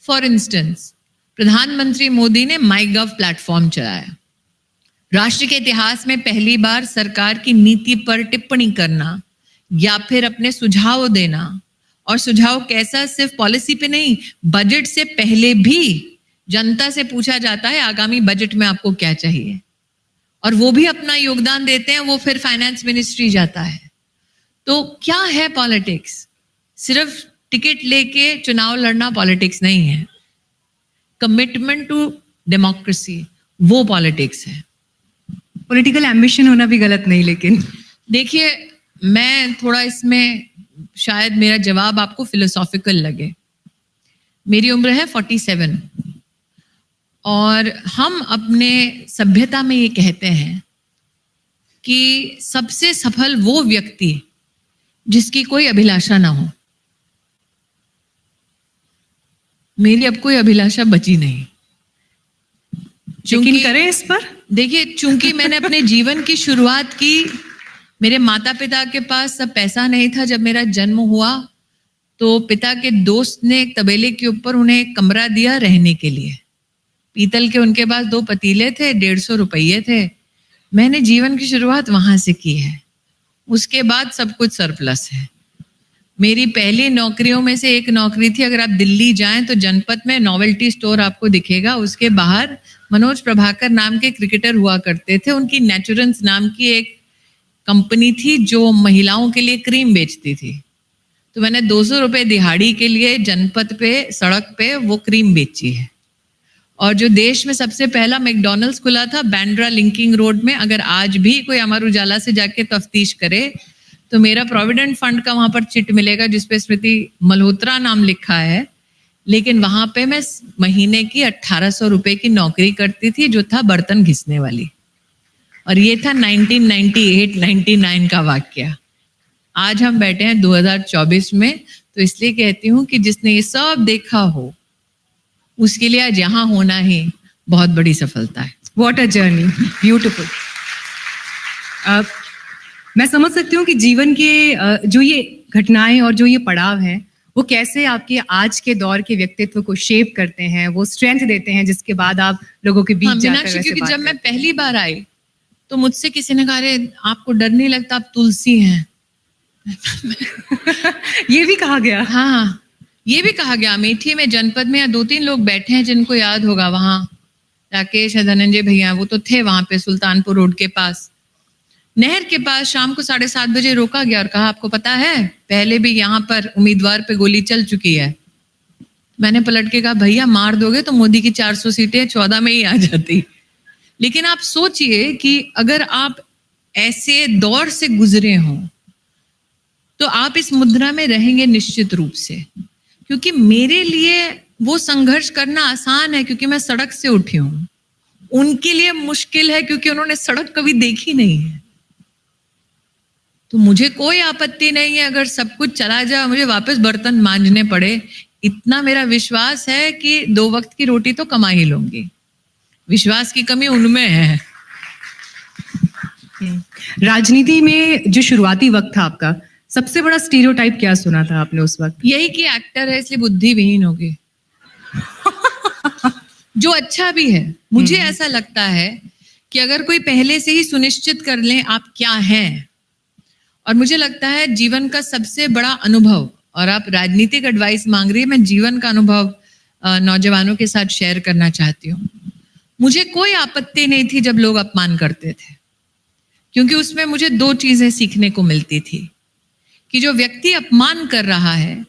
फॉर इंस्टेंस, प्रधानमंत्री मोदी ने माईगव प्लेटफॉर्म चलाया। राष्ट्र के इतिहास में पहली बार सरकार की नीति पर टिप्पणी करना या फिर अपने सुझाव देना, और सुझाव कैसा, सिर्फ पॉलिसी पे नहीं, बजट से पहले भी जनता से पूछा जाता है आगामी बजट में आपको क्या चाहिए, और वो भी अपना योगदान देते हैं। वो फिर फाइनेंस मिनिस्ट्री जाता है। तो क्या है पॉलिटिक्स? सिर्फ टिकट लेके चुनाव लड़ना पॉलिटिक्स नहीं है। कमिटमेंट टू डेमोक्रेसी, वो पॉलिटिक्स है। पॉलिटिकल एम्बिशन होना भी गलत नहीं, लेकिन देखिए, मैं थोड़ा इसमें शायद मेरा जवाब आपको फिलोसॉफिकल लगे। मेरी उम्र है 47 और हम अपने सभ्यता में ये कहते हैं कि सबसे सफल वो व्यक्ति जिसकी कोई अभिलाषा ना हो। मेरी अब कोई अभिलाषा बची नहीं। यकीन करें इस पर। देखिए, चूंकि मैंने अपने जीवन की शुरुआत की, मेरे माता पिता के पास सब पैसा नहीं था। जब मेरा जन्म हुआ तो पिता के दोस्त ने एक तबेले के ऊपर उन्हें एक कमरा दिया रहने के लिए। पीतल के उनके पास 2 पतीले थे, 150 रुपये थे। मैंने जीवन की शुरुआत वहां से की है। उसके बाद सब कुछ सरप्लस है। मेरी पहली नौकरियों में से एक नौकरी थी, अगर आप दिल्ली जाएं तो जनपथ में नोवेल्टी स्टोर आपको दिखेगा, उसके बाहर मनोज प्रभाकर नाम के क्रिकेटर हुआ करते थे। उनकी नेचुरेंस नाम की एक कंपनी थी जो महिलाओं के लिए क्रीम बेचती थी। तो मैंने 200 रुपये दिहाड़ी के लिए जनपथ पे, सड़क पे वो क्रीम बेची है। और जो देश में सबसे पहला मैकडॉनल्ड्स खुला था बैंड्रा लिंकिंग रोड में, अगर आज भी कोई अमर उजाला से जाके तफ्तीश करे तो मेरा प्रोविडेंट फंड का वहां पर चिट मिलेगा जिसपे स्मृति मल्होत्रा नाम लिखा है। लेकिन वहां पे मैं महीने की 1800 रुपए की नौकरी करती थी, जो था बर्तन घिसने वाली। और ये था 1998-99 का वाकया। आज हम बैठे हैं 2024 में, तो इसलिए कहती हूँ कि जिसने ये सब देखा हो उसके लिए आज यहाँ होना ही बहुत बड़ी सफलता है। What a journey, beautiful. मैं समझ सकती हूँ कि जीवन के जो ये घटनाएं और जो ये पड़ाव हैं वो कैसे आपके आज के दौर के व्यक्तित्व को शेप करते हैं, वो स्ट्रेंथ देते हैं जिसके बाद आप लोगों के बीच जाकर वैसे क्योंकि बात जब मैं करते हैं। पहली बार आई तो मुझसे किसी ने कहा, अरे आपको डर नहीं लगता, आप तुलसी हैं। ये भी कहा गया। हाँ, ये भी कहा गया। अमेठी में जनपद में 2-3 लोग बैठे हैं जिनको याद होगा, वहां राकेश धनंजय भैया, वो तो थे वहां पे सुल्तानपुर रोड के पास, नहर के पास। शाम को 7:30 बजे रोका गया और कहा, आपको पता है पहले भी यहाँ पर उम्मीदवार पे गोली चल चुकी है। मैंने पलट के कहा, भैया मार दोगे तो मोदी की 400 सीटें 14 में ही आ जाती। लेकिन आप सोचिए कि अगर आप ऐसे दौर से गुजरे हों तो आप इस मुद्रा में रहेंगे निश्चित रूप से, क्योंकि मेरे लिए वो संघर्ष करना आसान है क्योंकि मैं सड़क से उठी हूं। उनके लिए मुश्किल है क्योंकि उन्होंने सड़क कभी देखी नहीं है। तो मुझे कोई आपत्ति नहीं है अगर सब कुछ चला जाए, मुझे वापस बर्तन मांजने पड़े। इतना मेरा विश्वास है कि 2 वक्त की रोटी तो कमा ही लूंगी। विश्वास की कमी उनमें है। राजनीति में जो शुरुआती वक्त था आपका, सबसे बड़ा स्टीरियोटाइप क्या सुना था आपने उस वक्त? यही कि एक्टर है इसलिए बुद्धि विहीन होगी। जो अच्छा भी है। मुझे ऐसा लगता है कि अगर कोई पहले से ही सुनिश्चित कर लें आप क्या हैं, और मुझे लगता है जीवन का सबसे बड़ा अनुभव, और आप राजनीतिक एडवाइस मांग रही है, मैं जीवन का अनुभव नौजवानों के साथ शेयर करना चाहती हूँ। मुझे कोई आपत्ति नहीं थी जब लोग अपमान करते थे, क्योंकि उसमें मुझे 2 चीजें सीखने को मिलती थी कि जो व्यक्ति अपमान कर रहा है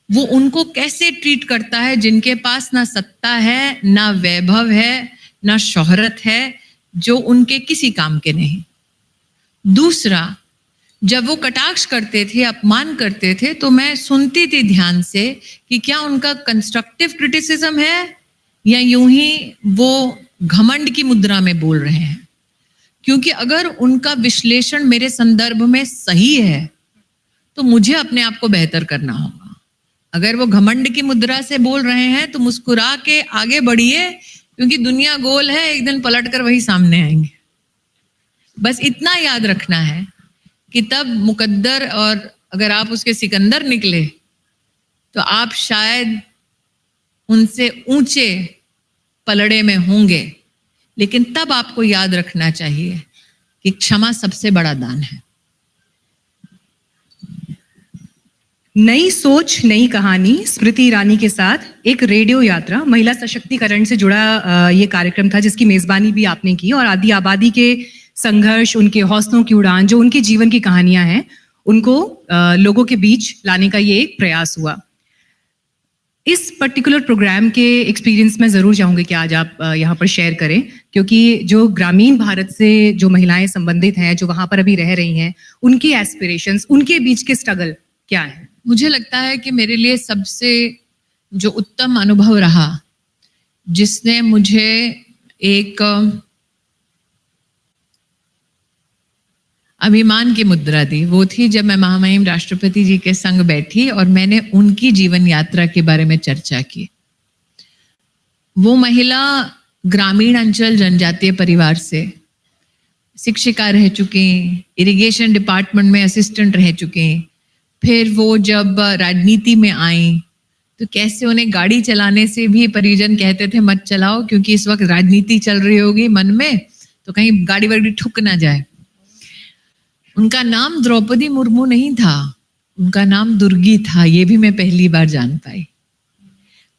वो उनको कैसे ट्रीट करता है जिनके पास ना सत्ता है, ना वैभव है, ना शोहरत है, जो उनके किसी काम के नहीं। दूसरा, जब वो कटाक्ष करते थे, अपमान करते थे, तो मैं सुनती थी ध्यान से कि क्या उनका कंस्ट्रक्टिव क्रिटिसिज्म है या यूं ही वो घमंड की मुद्रा में बोल रहे हैं। क्योंकि अगर उनका विश्लेषण मेरे संदर्भ में सही है तो मुझे अपने आप को बेहतर करना होगा। अगर वो घमंड की मुद्रा से बोल रहे हैं तो मुस्कुरा के आगे बढ़िए, क्योंकि दुनिया गोल है, एक दिन पलटकर वही सामने आएंगे। बस इतना याद रखना है कि तब मुकद्दर, और अगर आप उसके सिकंदर निकले तो आप शायद उनसे ऊंचे पलड़े में होंगे। लेकिन तब आपको याद रखना चाहिए कि क्षमा सबसे बड़ा दान है। नई सोच नई कहानी, स्मृति ईरानी के साथ एक रेडियो यात्रा, महिला सशक्तिकरण से जुड़ा ये कार्यक्रम था जिसकी मेजबानी भी आपने की, और आदि आबादी के संघर्ष, उनके हौसलों की उड़ान, जो उनके जीवन की कहानियां हैं, उनको लोगों के बीच लाने का ये एक प्रयास हुआ। इस पर्टिकुलर प्रोग्राम के एक्सपीरियंस में जरूर चाहूंगी कि आज आप यहाँ पर शेयर करें, क्योंकि जो ग्रामीण भारत से जो महिलाएं संबंधित हैं, जो वहां पर अभी रह रही हैं, उनकी एस्पिरेशंस, उनके बीच के स्ट्रगल क्या है? मुझे लगता है कि मेरे लिए सबसे जो उत्तम अनुभव रहा, जिसने मुझे एक अभिमान की मुद्रा दी, वो थी जब मैं महामहिम राष्ट्रपति जी के संग बैठी और मैंने उनकी जीवन यात्रा के बारे में चर्चा की। वो महिला ग्रामीण अंचल जनजातीय परिवार से शिक्षिका रह चुकी, इरिगेशन डिपार्टमेंट में असिस्टेंट रह चुकी, फिर वो जब राजनीति में आई तो कैसे उन्हें गाड़ी चलाने से भी परिजन कहते थे मत चलाओ, क्योंकि इस वक्त राजनीति चल रही होगी मन में, तो कहीं गाड़ी वाड़ी ठुक ना जाए। उनका नाम द्रौपदी मुर्मू नहीं था, उनका नाम दुर्गी था। ये भी मैं पहली बार जान पाई।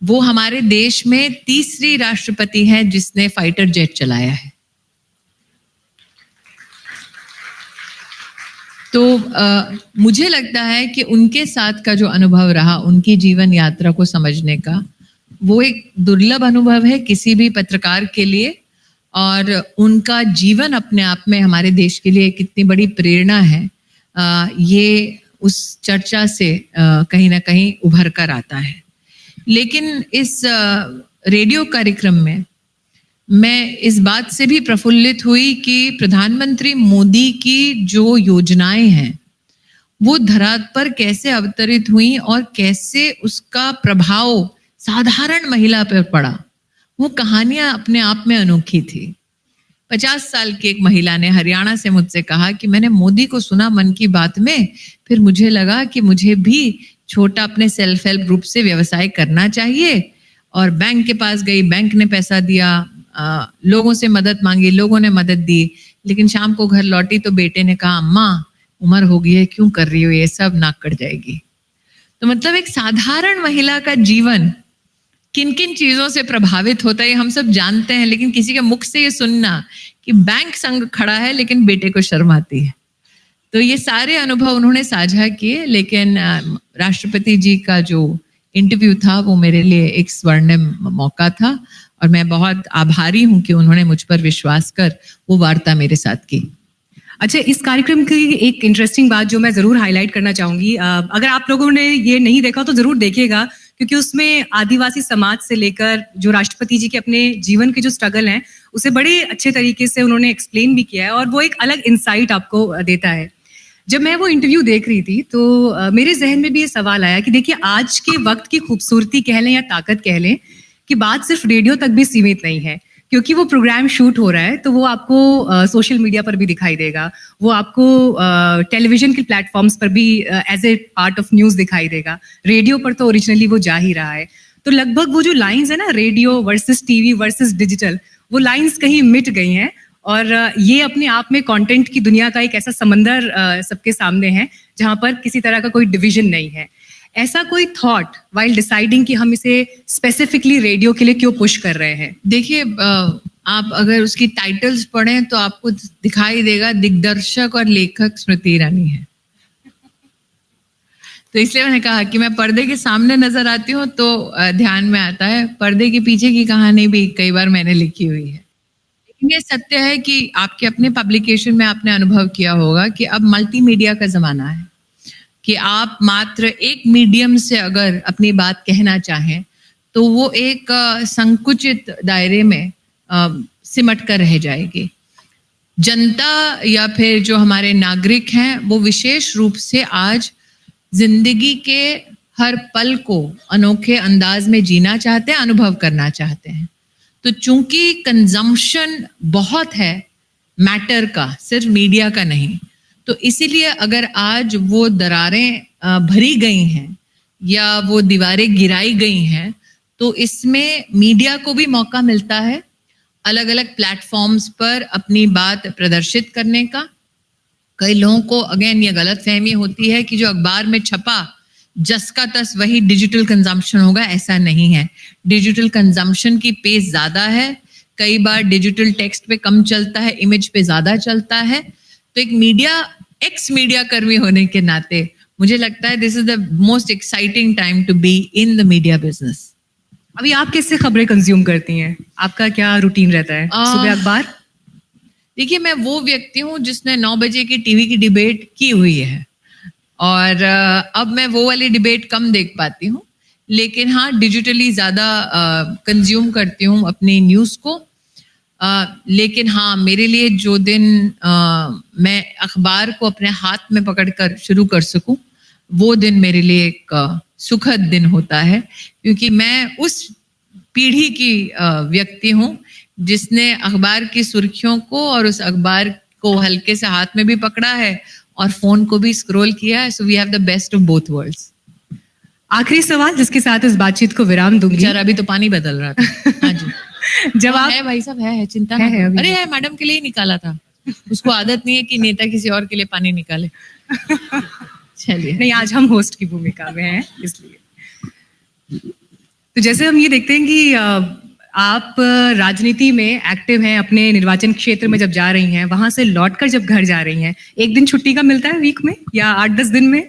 वो हमारे देश में तीसरी राष्ट्रपति है जिसने फाइटर जेट चलाया है। तो मुझे लगता है कि उनके साथ का जो अनुभव रहा, उनकी जीवन यात्रा को समझने का, वो एक दुर्लभ अनुभव है किसी भी पत्रकार के लिए, और उनका जीवन अपने आप में हमारे देश के लिए कितनी बड़ी प्रेरणा है, ये उस चर्चा से कहीं ना कहीं उभर कर आता है। लेकिन इस रेडियो कार्यक्रम में मैं इस बात से भी प्रफुल्लित हुई कि प्रधानमंत्री मोदी की जो योजनाएं हैं वो धरा पर कैसे अवतरित हुई और कैसे उसका प्रभाव साधारण महिला पर पड़ा, वो कहानियां अपने आप में अनोखी थी। 50 साल की एक महिला ने हरियाणा से मुझसे कहा कि मैंने मोदी को सुना मन की बात में, फिर मुझे लगा कि मुझे भी छोटा अपने सेल्फ हेल्प ग्रुप से व्यवसाय करना चाहिए, और बैंक के पास गई, बैंक ने पैसा दिया, लोगों से मदद मांगी, लोगों ने मदद दी, लेकिन शाम को घर लौटी तो बेटे ने कहा अम्मा उम्र हो गई है, क्यों कर रही हो ये सब, नाक कट जाएगी। तो मतलब एक साधारण महिला का जीवन किन किन चीजों से प्रभावित होता है हम सब जानते हैं, लेकिन किसी के मुख से ये सुनना कि बैंक संग खड़ा है लेकिन बेटे को शर्म आती है, तो ये सारे अनुभव उन्होंने साझा किए। लेकिन राष्ट्रपति जी का जो इंटरव्यू था वो मेरे लिए एक स्वर्णिम मौका था, और मैं बहुत आभारी हूं कि उन्होंने मुझ पर विश्वास कर वो वार्ता मेरे साथ की। अच्छा, इस कार्यक्रम की एक इंटरेस्टिंग बात जो मैं ज़रूर हाईलाइट करना चाहूँगी, अगर आप लोगों ने ये नहीं देखा तो ज़रूर देखिएगा, क्योंकि उसमें आदिवासी समाज से लेकर जो राष्ट्रपति जी के अपने जीवन के जो स्ट्रगल हैं उसे बड़े अच्छे तरीके से उन्होंने एक्सप्लेन भी किया है, और वो एक अलग इंसाइट आपको देता है। जब मैं वो इंटरव्यू देख रही थी तो मेरे जहन में भी ये सवाल आया कि देखिए, आज के वक्त की खूबसूरती कह लें या ताकत कह लें कि बात सिर्फ रेडियो तक भी सीमित नहीं है, क्योंकि वो प्रोग्राम शूट हो रहा है तो वो आपको सोशल मीडिया पर भी दिखाई देगा, वो आपको टेलीविजन के प्लेटफॉर्म्स पर भी as a part of news दिखाई देगा, रेडियो पर तो ओरिजिनली वो जा ही रहा है। तो लगभग वो जो लाइंस है ना, radio versus TV versus digital, वो लाइंस कहीं मिट गई हैं, और ये अपने आप में कंटेंट की दुनिया का एक ऐसा समंदर सबके सामने है जहाँ पर किसी तरह का कोई डिवीजन नहीं है। ऐसा कोई थॉट वाइल डिसाइडिंग कि हम इसे स्पेसिफिकली रेडियो के लिए क्यों पुश कर रहे हैं? देखिए, आप अगर उसकी टाइटल्स पढ़ें तो आपको दिखाई देगा दिग्दर्शक और लेखक स्मृति ईरानी है। तो इसलिए मैंने कहा कि मैं पर्दे के सामने नजर आती हूँ तो ध्यान में आता है, पर्दे के पीछे की कहानी भी कई बार मैंने लिखी हुई है। लेकिन ये सत्य है कि आपके अपने पब्लिकेशन में आपने अनुभव किया होगा कि अब मल्टीमीडिया का जमाना है, कि आप मात्र एक मीडियम से अगर अपनी बात कहना चाहें तो वो एक संकुचित दायरे में सिमट कर रह जाएगी। जनता या फिर जो हमारे नागरिक हैं वो विशेष रूप से आज जिंदगी के हर पल को अनोखे अंदाज में जीना चाहते हैं, अनुभव करना चाहते हैं। तो चूंकि कंजम्पशन बहुत है मैटर का, सिर्फ मीडिया का नहीं, तो इसीलिए अगर आज वो दरारें भरी गई हैं या वो दीवारें गिराई गई हैं तो इसमें मीडिया को भी मौका मिलता है अलग अलग प्लेटफॉर्म्स पर अपनी बात प्रदर्शित करने का। कई लोगों को अगेन ये गलत फहमी होती है कि जो अखबार में छपा जस का तस वही डिजिटल कंजम्पशन होगा, ऐसा नहीं है। डिजिटल कंजम्पशन की पेस ज़्यादा है, कई बार डिजिटल टेक्स्ट पे कम चलता है, इमेज पे ज़्यादा चलता है। तो एक मीडिया कर्मी होने के नाते मुझे लगता है this is the most exciting time to be in the media business. अभी आप किससे खबरें कंज्यूम करती हैं? आपका क्या रूटीन रहता है? सुबह अखबार? देखिए, मैं वो व्यक्ति हूँ जिसने 9 बजे की टीवी की डिबेट की हुई है, और अब मैं वो वाली डिबेट कम देख पाती हूँ, लेकिन हाँ डिजिटली ज़्यादा कंज्यूम करती हूँ अपनी न्यूज़ को। लेकिन हाँ, मेरे लिए जो दिन मैं अखबार को अपने हाथ में पकड़कर शुरू कर सकूं, वो दिन मेरे लिए एक सुखद दिन होता है, क्योंकि मैं उस पीढ़ी की व्यक्ति हूँ जिसने अखबार की सुर्खियों को और उस अखबार को हल्के से हाथ में भी पकड़ा है और फोन को भी स्क्रॉल किया है। So we have the best of both worlds. आखिरी सवाल जिसके साथ इस बातचीत को विराम दूंगी। जरा अभी तो पानी बदल रहा था। हाँ जी, जब आप है भाई साहब, है चिंता है, है अरे है, मैडम के लिए ही निकाला था, उसको आदत नहीं है कि नेता किसी और के लिए पानी निकाले। चलिए, नहीं, आज हम होस्ट की भूमिका में हैं इसलिए। तो जैसे हम ये देखते हैं कि आप राजनीति में एक्टिव हैं, अपने निर्वाचन क्षेत्र में जब जा रही हैं, वहां से लौटकर जब घर जा रही हैं, एक दिन छुट्टी का मिलता है वीक में या 8-10 दिन में,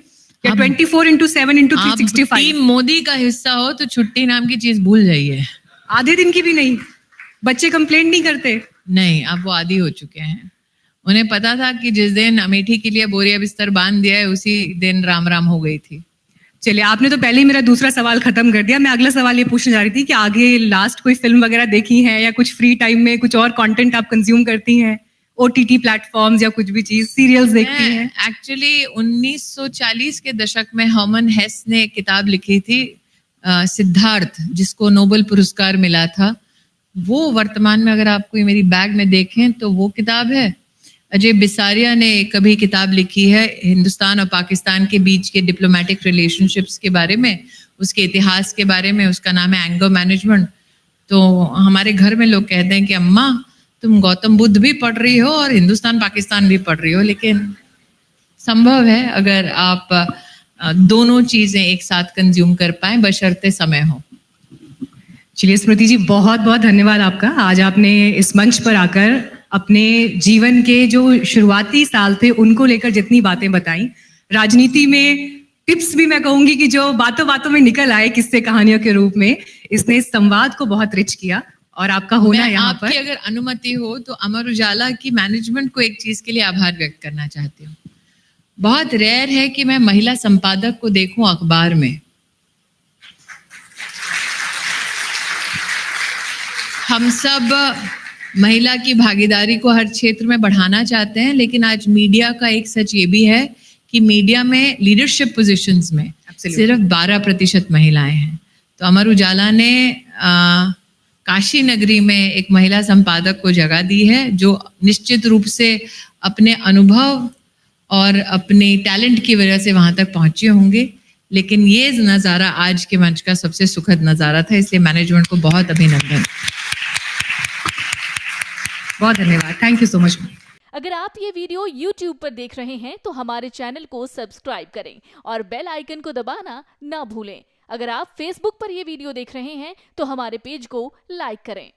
या 24/7/365? टीम मोदी का हिस्सा हो तो छुट्टी नाम की चीज भूल जाइए। आधे दिन की भी नहीं? बच्चे कंप्लेंट नहीं करते? नहीं, अब वो आदी हो चुके हैं। उन्हें पता था कि जिस दिन अमेठी के लिए बोरिया बिस्तर बांध दिया है उसी दिन राम राम हो गई थी। चलिए, आपने तो पहले ही मेरा दूसरा सवाल खत्म कर दिया। मैं अगला सवाल ये पूछने जा रही थी कि आगे लास्ट कोई फिल्म वगैरह देखी है या कुछ फ्री टाइम में कुछ और कंटेंट आप कंज्यूम करती हैं? OTT प्लेटफॉर्म्स या कुछ भी चीज, सीरियल्स देखती हैं? एक्चुअली 1940 के दशक में हर्मन हेस ने एक किताब लिखी थी सिद्धार्थ, जिसको नोबेल पुरस्कार मिला था। वो वर्तमान में अगर आप कोई मेरी बैग में देखें तो वो किताब है। अजय बिसारिया ने कभी किताब लिखी है हिंदुस्तान और पाकिस्तान के बीच के डिप्लोमेटिक रिलेशनशिप्स के बारे में, उसके इतिहास के बारे में। उसका नाम है एंगर मैनेजमेंट। तो हमारे घर में लोग कहते हैं कि अम्मा तुम गौतम बुद्ध भी पढ़ रही हो और हिंदुस्तान पाकिस्तान भी पढ़ रही हो, लेकिन संभव है अगर आप दोनों चीजें एक साथ कंज्यूम कर पाए, बशर्ते समय हो। चलिए स्मृति जी, बहुत बहुत धन्यवाद आपका। आज आपने इस मंच पर आकर अपने जीवन के जो शुरुआती साल थे उनको लेकर जितनी बातें बताई, राजनीति में टिप्स भी मैं कहूंगी कि जो बातों बातों में निकल आए किस्से कहानियों के रूप में, इसने इस संवाद को बहुत रिच किया। और आपका होना यहाँ पर, अगर अनुमति हो तो अमर उजाला की मैनेजमेंट को एक चीज के लिए आभार व्यक्त करना चाहती हूँ। बहुत रेयर है कि मैं महिला संपादक को देखूं अखबार में। हम सब महिला की भागीदारी को हर क्षेत्र में बढ़ाना चाहते हैं, लेकिन आज मीडिया का एक सच ये भी है कि मीडिया में लीडरशिप पोजीशंस में सिर्फ 12% महिलाएं हैं। तो अमर उजाला ने काशी नगरी में एक महिला संपादक को जगह दी है, जो निश्चित रूप से अपने अनुभव और अपने टैलेंट की वजह से वहां तक पहुंचे होंगे। लेकिन ये नज़ारा आज के मंच का सबसे सुखद नज़ारा था, इसलिए मैनेजमेंट को बहुत अभिनंदन। बहुत धन्यवाद, थैंक यू सो मच। अगर आप ये वीडियो YouTube पर देख रहे हैं तो हमारे चैनल को सब्सक्राइब करें और बेल आइकन को दबाना ना भूलें। अगर आप Facebook पर ये वीडियो देख रहे हैं तो हमारे पेज को लाइक करें।